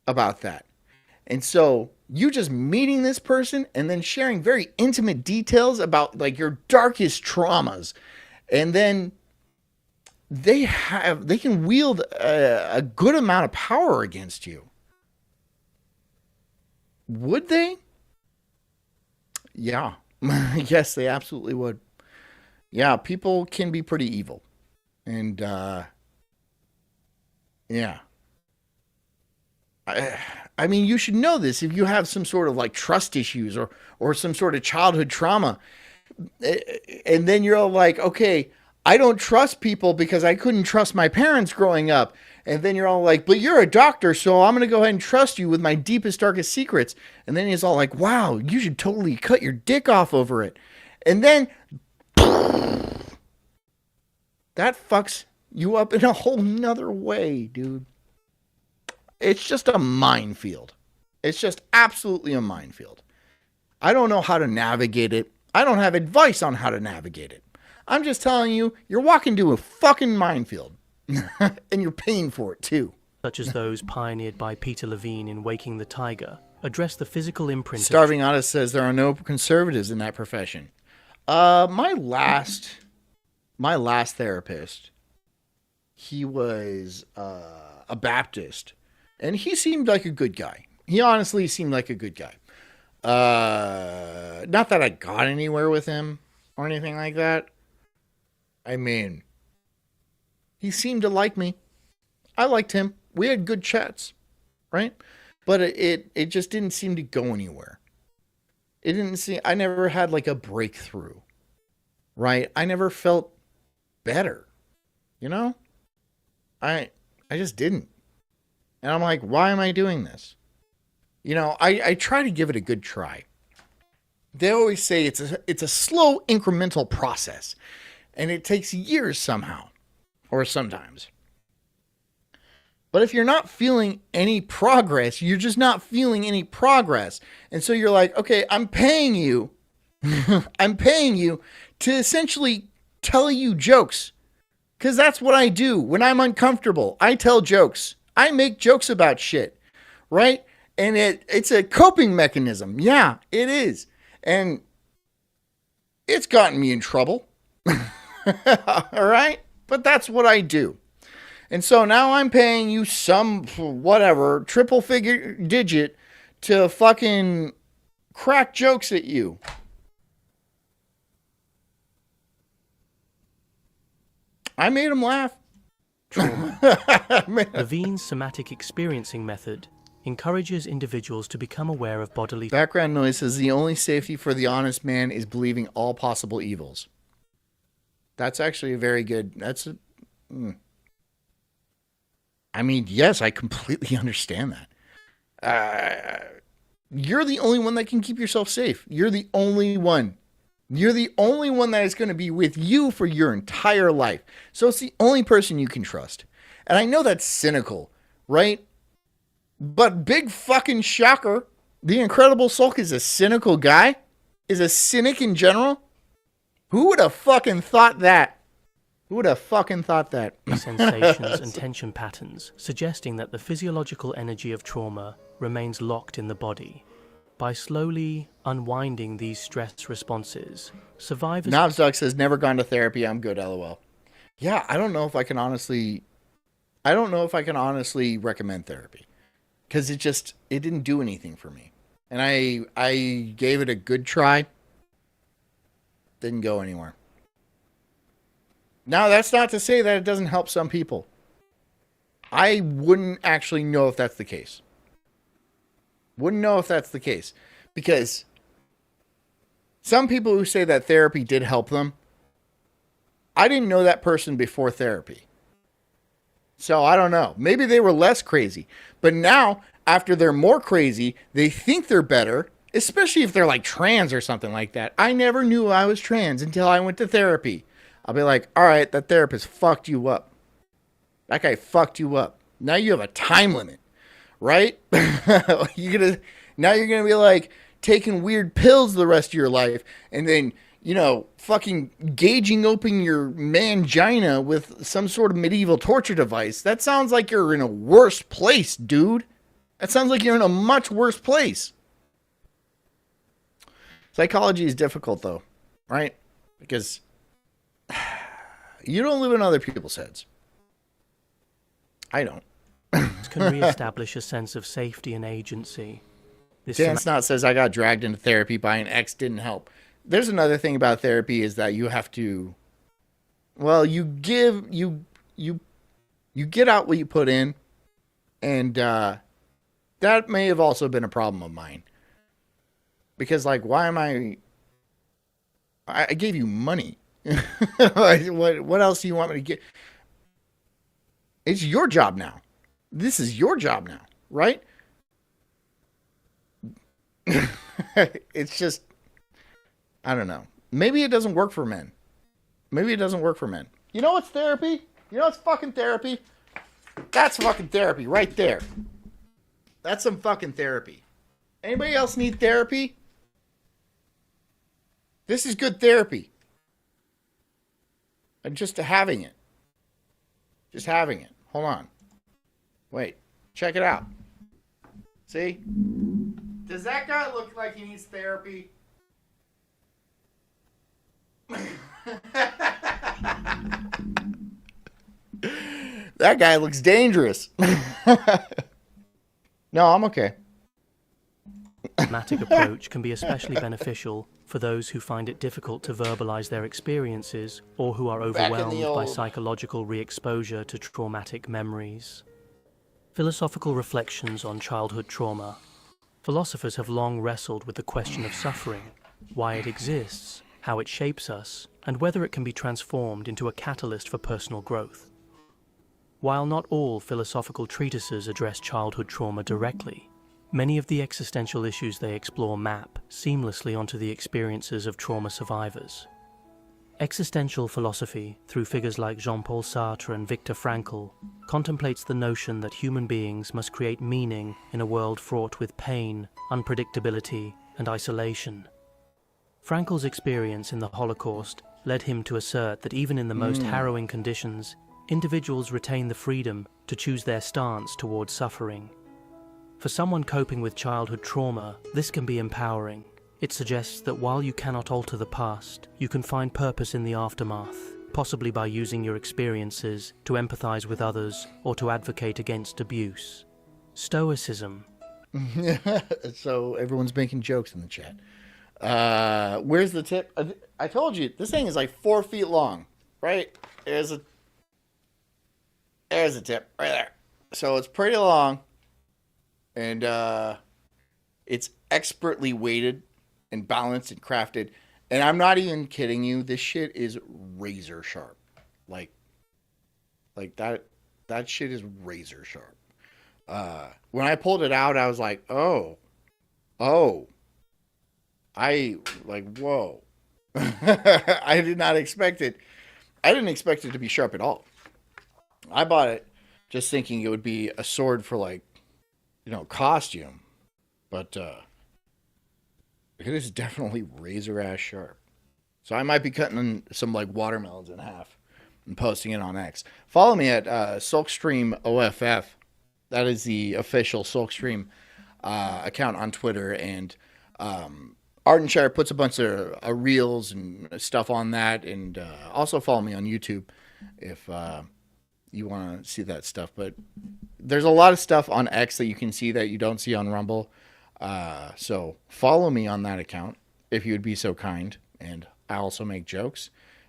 about that. And so you just meeting this person and then sharing very intimate details about like your darkest traumas. And then they can wield a good amount of power against you. Would they? Yeah. Yes, they absolutely would. Yeah, people can be pretty evil. And, yeah. I mean, you should know this if you have some sort of like trust issues or some sort of childhood trauma. And then you're all like, okay, I don't trust people because I couldn't trust my parents growing up. And then you're all like, but you're a doctor, so I'm going to go ahead and trust you with my deepest, darkest secrets. And then he's all like, wow, you should totally cut your dick off over it. And then that fucks you up in a whole nother way, dude. It's just a minefield. It's just absolutely a minefield. I don't know how to navigate it. I don't have advice on how to navigate it. I'm just telling you, you're walking to a fucking minefield. And you're paying for it, too. Such as those pioneered by Peter Levine in Waking the Tiger, address the physical imprint. Starving Artist says there are no conservatives in that profession. My last therapist, he was a Baptist, and he seemed like a good guy. He honestly seemed like a good guy. Not that I got anywhere with him or anything like that. I mean, he seemed to like me. I liked him. We had good chats, right? But it just didn't seem to go anywhere. It didn't seem, I never had like a breakthrough, right? I never felt better, you know? I just didn't. And I'm like, why am I doing this? You know, I try to give it a good try. They always say it's a slow incremental process, and it takes years somehow, or sometimes. But if you're not feeling any progress, you're just not feeling any progress. And so you're like, okay, I'm paying you. I'm paying you to essentially tell you jokes. Because that's what I do when I'm uncomfortable. I tell jokes. I make jokes about shit. Right? And it's a coping mechanism. Yeah, it is. And it's gotten me in trouble. All right? But that's what I do. And so now I'm paying you some, whatever, triple figure digit to fucking crack jokes at you. I made him laugh. Levine's somatic experiencing method encourages individuals to become aware of bodily... Background noise says the only safety for the honest man is believing all possible evils. That's actually a very good... I mean, yes, I completely understand that. You're the only one that can keep yourself safe. You're the only one. You're the only one that is going to be with you for your entire life. So it's the only person you can trust. And I know that's cynical, right? But big fucking shocker, the Incredible Sulk is a cynical guy? Is a cynic in general? Who would have fucking thought that? Who would have fucking thought that? Sensations and tension patterns, suggesting that the physiological energy of trauma remains locked in the body. By slowly unwinding these stress responses, survivors... Knobsdog says, never gone to therapy, I'm good, LOL. Yeah, I don't know if I can honestly recommend therapy. Because it didn't do anything for me. And I gave it a good try. Didn't go anywhere. Now, that's not to say that it doesn't help some people. I wouldn't actually know if that's the case. Wouldn't know if that's the case. Because some people who say that therapy did help them, I didn't know that person before therapy. So I don't know. Maybe they were less crazy. But now, after they're more crazy, they think they're better, especially if they're like trans or something like that. I never knew I was trans until I went to therapy. I'll be like, all right, that therapist fucked you up. That guy fucked you up. Now you have a time limit, right? Now you're going to be like taking weird pills the rest of your life and then, you know, fucking gauging open your mangina with some sort of medieval torture device. That sounds like you're in a worse place, dude. That sounds like you're in a much worse place. Psychology is difficult, though, right? Because you don't live in other people's heads. I don't. Can reestablish a sense of safety and agency. Dan Snot says, I got dragged into therapy by an ex, didn't help. There's another thing about therapy is that you have to, well, you get out what you put in. And that may have also been a problem of mine. Because, like, why am I gave you money. What else do you want me to get? It's your job now. This is your job now, right? It's just, I don't know. Maybe it doesn't work for men. Maybe it doesn't work for men. You know what's therapy? You know what's fucking therapy? That's fucking therapy right there. That's some fucking therapy. Anybody else need therapy? This is good therapy. And just having it. Just having it. Hold on. Wait. Check it out. See? Does that guy look like he needs therapy? That guy looks dangerous. No, I'm okay. Systematic approach can be especially beneficial for those who find it difficult to verbalize their experiences or who are overwhelmed by psychological re-exposure to traumatic memories. Philosophical reflections on childhood trauma. Philosophers have long wrestled with the question of suffering, why it exists, how it shapes us, and whether it can be transformed into a catalyst for personal growth. While not all philosophical treatises address childhood trauma directly, many of the existential issues they explore map seamlessly onto the experiences of trauma survivors. Existential philosophy, through figures like Jean-Paul Sartre and Viktor Frankl, contemplates the notion that human beings must create meaning in a world fraught with pain, unpredictability, and isolation. Frankl's experience in the Holocaust led him to assert that even in the most harrowing conditions, individuals retain the freedom to choose their stance towards suffering. For someone coping with childhood trauma, this can be empowering. It suggests that while you cannot alter the past, you can find purpose in the aftermath, possibly by using your experiences to empathize with others or to advocate against abuse. Stoicism. So everyone's making jokes in the chat. Where's the tip? I told you, this thing is like 4 feet long, right? There's a tip right there. So it's pretty long. And it's expertly weighted and balanced and crafted. And I'm not even kidding you. This shit is razor sharp. Like that shit is razor sharp. When I pulled it out, I was like, oh. Whoa. I did not expect it. I didn't expect it to be sharp at all. I bought it just thinking it would be a sword for, like, you know, costume. But it is definitely razor ass sharp. So I might be cutting some, like, watermelons in half and posting it on X. Follow me at Sulkstream OFF. That is the official Sulkstream account on Twitter. And Ardenshire puts a bunch of reels and stuff on that. And also follow me on YouTube if you want to see that stuff. But there's a lot of stuff on X that you can see that you don't see on Rumble. So follow me on that account if you would be so kind. And I also make jokes.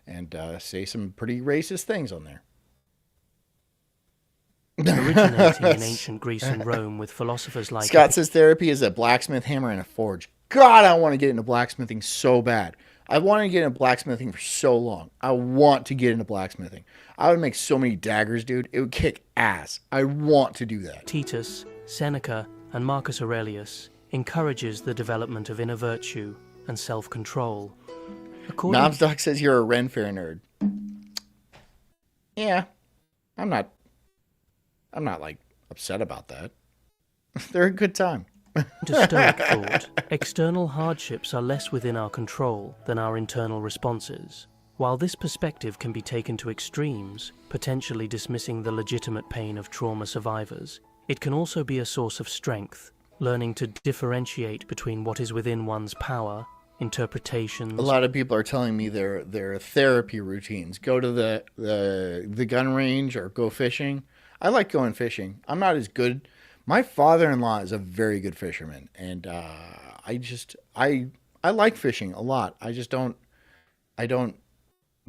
and say some pretty racist things on there. Originating in ancient Greece and Rome with philosophers like Scott says therapy is a blacksmith hammer and a forge. God, I want to get into blacksmithing so bad. I've wanted to get into blacksmithing for so long. I want to get into blacksmithing. I would make so many daggers, dude. It would kick ass. I want to do that. Epictetus, Seneca, and Marcus Aurelius encourages the development of inner virtue and self-control. According Knobsdoc says you're a Ren Fair nerd. Yeah, I'm not like upset about that. They're a good time. to Stoic thought, external hardships are less within our control than our internal responses. While this perspective can be taken to extremes, potentially dismissing the legitimate pain of trauma survivors, it can also be a source of strength, learning to differentiate between what is within one's power, interpretations. A lot of people are telling me their therapy routines. Go to the gun range or go fishing. I like going fishing. I'm not as good. My father-in-law is a very good fisherman, and I like fishing a lot. I don't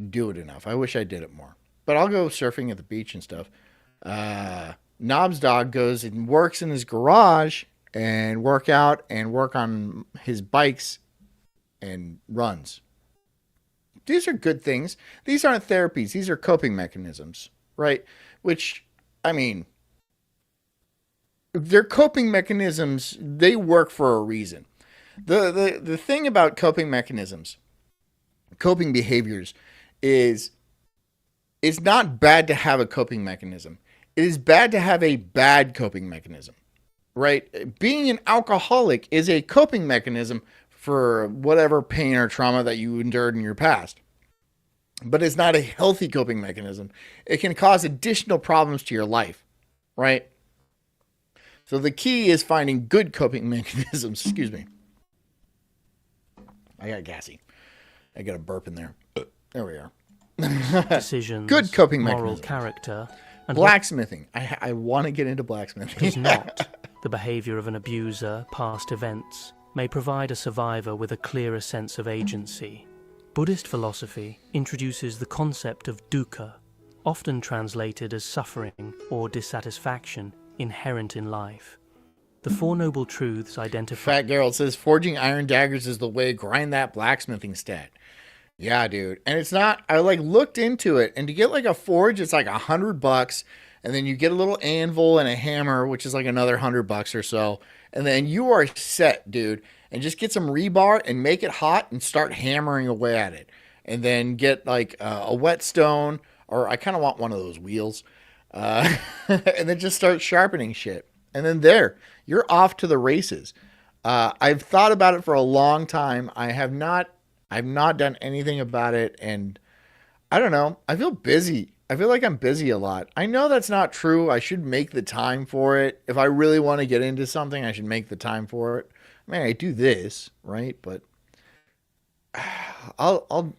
do it enough. I wish I did it more. But I'll go surfing at the beach and stuff. Knob's dog goes and works in his garage and work out and work on his bikes and runs. These are good things. These aren't therapies. These are coping mechanisms, right? Which, I mean, they're coping mechanisms. They work for a reason. The thing about coping mechanisms, coping behaviors, is it's not bad to have a coping mechanism. It is bad to have a bad coping mechanism, right? Being an alcoholic is a coping mechanism for whatever pain or trauma that you endured in your past. But it's not a healthy coping mechanism. It can cause additional problems to your life, right? So the key is finding good coping mechanisms. Excuse me. I got gassy. I got a burp in there. There we are. Decisions, good coping moral mechanisms. character, and blacksmithing. I want to get into blacksmithing. does not. The behavior of an abuser, past events, may provide a survivor with a clearer sense of agency. Buddhist philosophy introduces the concept of dukkha, often translated as suffering or dissatisfaction inherent in life. The Four Noble Truths identify... Fat Geralt says, forging iron daggers is the way. Grind that blacksmithing stat. Yeah, dude. And it's not... I, looked into it, and to get, a forge, it's, $100, and then you get a little anvil and a hammer, which is, another $100 or so, and then you are set, dude. And just get some rebar and make it hot and start hammering away at it. And then get, a whetstone, or I kind of want one of those wheels, and then just start sharpening shit. And then there, you're off to the races. I've thought about it for a long time. I've not done anything about it, and I don't know. I feel busy. I feel like I'm busy a lot. I know that's not true. I should make the time for it. If I really want to get into something, I should make the time for it. I mean, I do this, right? But I'll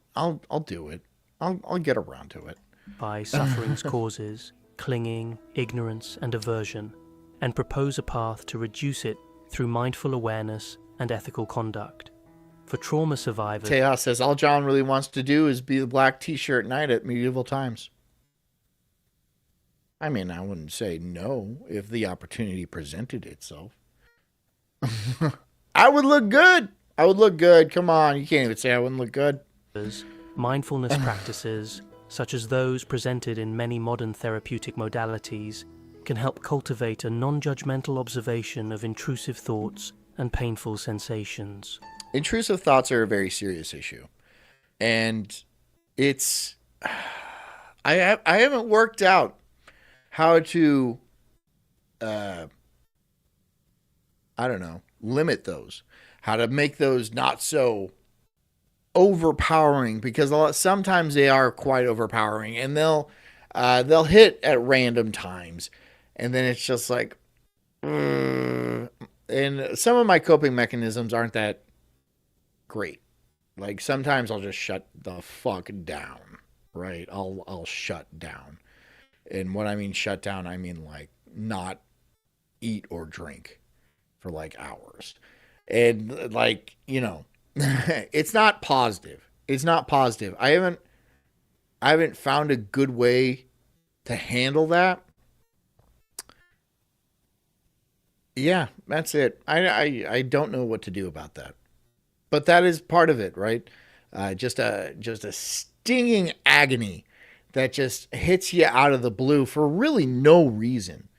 do it. I'll get around to it. By suffering's causes, clinging, ignorance, and aversion, and propose a path to reduce it through mindful awareness and ethical conduct. For trauma survivors... Tejas says, all John really wants to do is be the black t-shirt knight at medieval times. I mean, I wouldn't say no if the opportunity presented itself. I would look good. I would look good. Come on. You can't even say I wouldn't look good. Mindfulness practices, such as those presented in many modern therapeutic modalities, can help cultivate a non-judgmental observation of intrusive thoughts and painful sensations. Intrusive thoughts are a very serious issue. And it's... I haven't worked out how to... I don't know, limit those. How to make those not so overpowering, because sometimes they are quite overpowering, and they'll hit at random times, and then it's just like, and some of my coping mechanisms aren't that great. Like sometimes I'll just shut the fuck down, right? I'll shut down, and what I mean shut down, I mean not eat or drink for hours, and it's not positive. It's not positive. I haven't I haven't found a good way to handle that. Yeah, that's it. I don't know what to do about that. But that is part of it, right? Just a stinging agony that just hits you out of the blue for really no reason.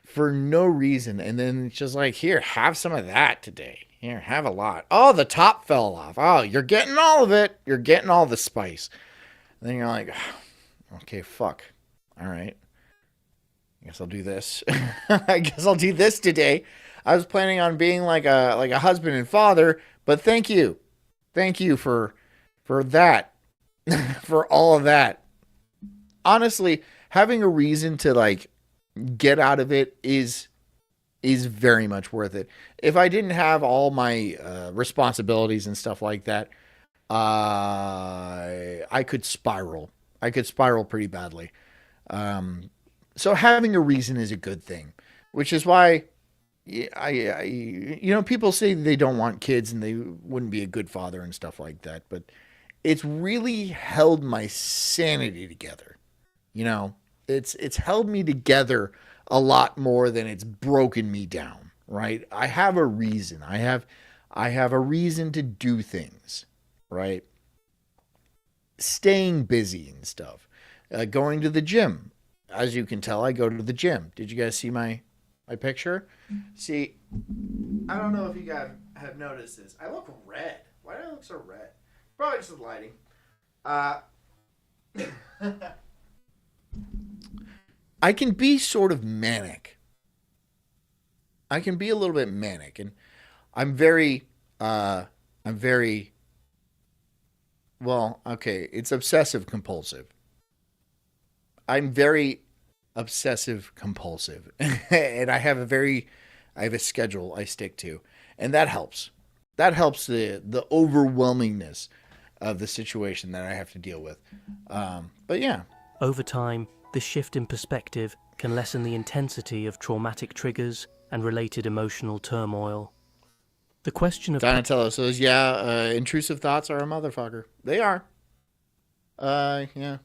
For no reason. And then it's just like, here, have some of that today. Here, have a lot. Oh, the top fell off. Oh, you're getting all of it. You're getting all the spice. And then you're like, okay, fuck. All right. I guess I'll do this. I guess I'll do this today. I was planning on being like a husband and father, but thank you. Thank you for that. For all of that. Honestly, having a reason to like get out of it is very much worth it. If I didn't have all my responsibilities and stuff like that, I could spiral. I could spiral pretty badly. So having a reason is a good thing, which is why people say they don't want kids and they wouldn't be a good father and stuff like that. But it's really held my sanity together. It's held me together a lot more than it's broken me down, right? I have a reason. I have a reason to do things, right? Staying busy and stuff. Going to the gym. As you can tell, I go to the gym. Did you guys see my picture? See, I don't know if you guys have noticed this. I look red. Why do I look so red? Probably just the lighting. I can be sort of manic. I can be a little bit manic, and I'm very, well, okay, it's obsessive compulsive. I'm very obsessive compulsive, and I have a schedule I stick to, and that helps. That helps the overwhelmingness of the situation that I have to deal with. But yeah. Over time, this shift in perspective can lessen the intensity of traumatic triggers and related emotional turmoil. The question of... Donatello says, intrusive thoughts are a motherfucker. They are. Yeah.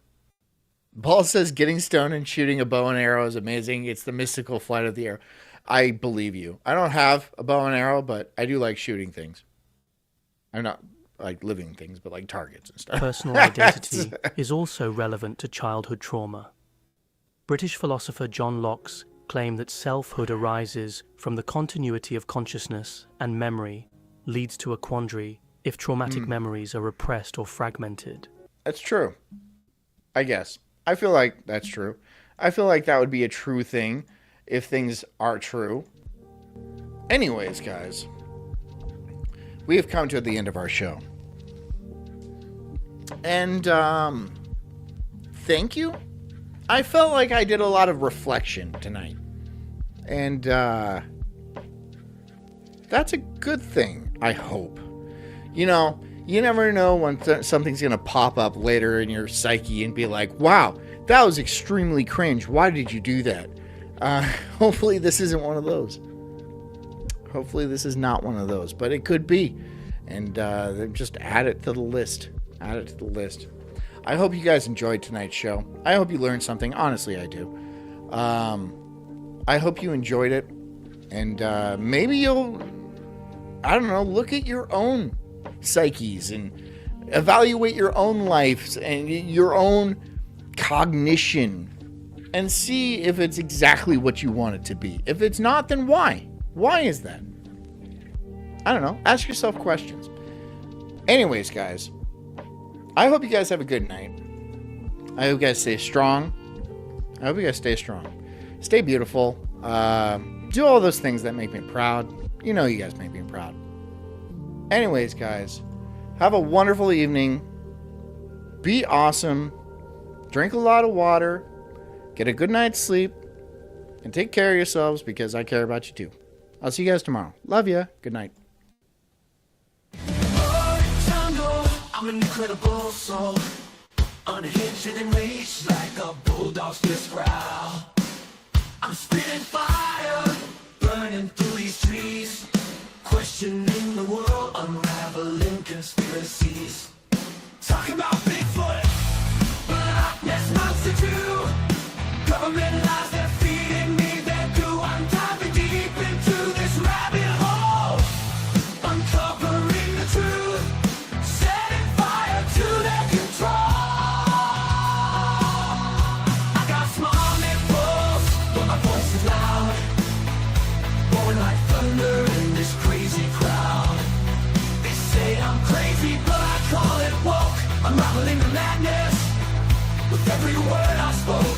Paul says, getting stoned and shooting a bow and arrow is amazing. It's the mystical flight of the arrow. I believe you. I don't have a bow and arrow, but I do like shooting things. I'm not like living things, but like targets and stuff. Personal identity is also relevant to childhood trauma. British philosopher John Locke claimed that selfhood arises from the continuity of consciousness and memory, leads to a quandary if traumatic memories are repressed or fragmented. That's true. I guess. I feel like that's true. I feel like that would be a true thing if things are true. Anyways, guys, we have come to the end of our show. And, thank you. I felt like I did a lot of reflection tonight. And, that's a good thing, I hope. You never know when something's going to pop up later in your psyche and be like, wow, that was extremely cringe. Why did you do that? Hopefully this isn't one of those. Hopefully this is not one of those, but it could be. And just add it to the list. Add it to the list. I hope you guys enjoyed tonight's show. I hope you learned something. Honestly, I do. I hope you enjoyed it. And maybe you'll, I don't know, look at your own psyches and evaluate your own lives and your own cognition and see if it's exactly what you want it to be. If it's not, then why? Why is that? I don't know. Ask yourself questions. Anyways, guys, I hope you guys have a good night. I hope you guys stay strong. I hope you guys stay strong. Stay beautiful. Do all those things that make me proud. You know you guys make me proud. Anyways, guys, have a wonderful evening. Be awesome. Drink a lot of water. Get a good night's sleep. And take care of yourselves because I care about you too. I'll see you guys tomorrow. Love ya. Good night. I'm an incredible soul, unhinged and enraged like a bulldog's fierce growl. I'm spitting fire, burning through these trees, questioning the world, unraveling conspiracies. Talking about Bigfoot, but I unraveling the madness with every word I spoke.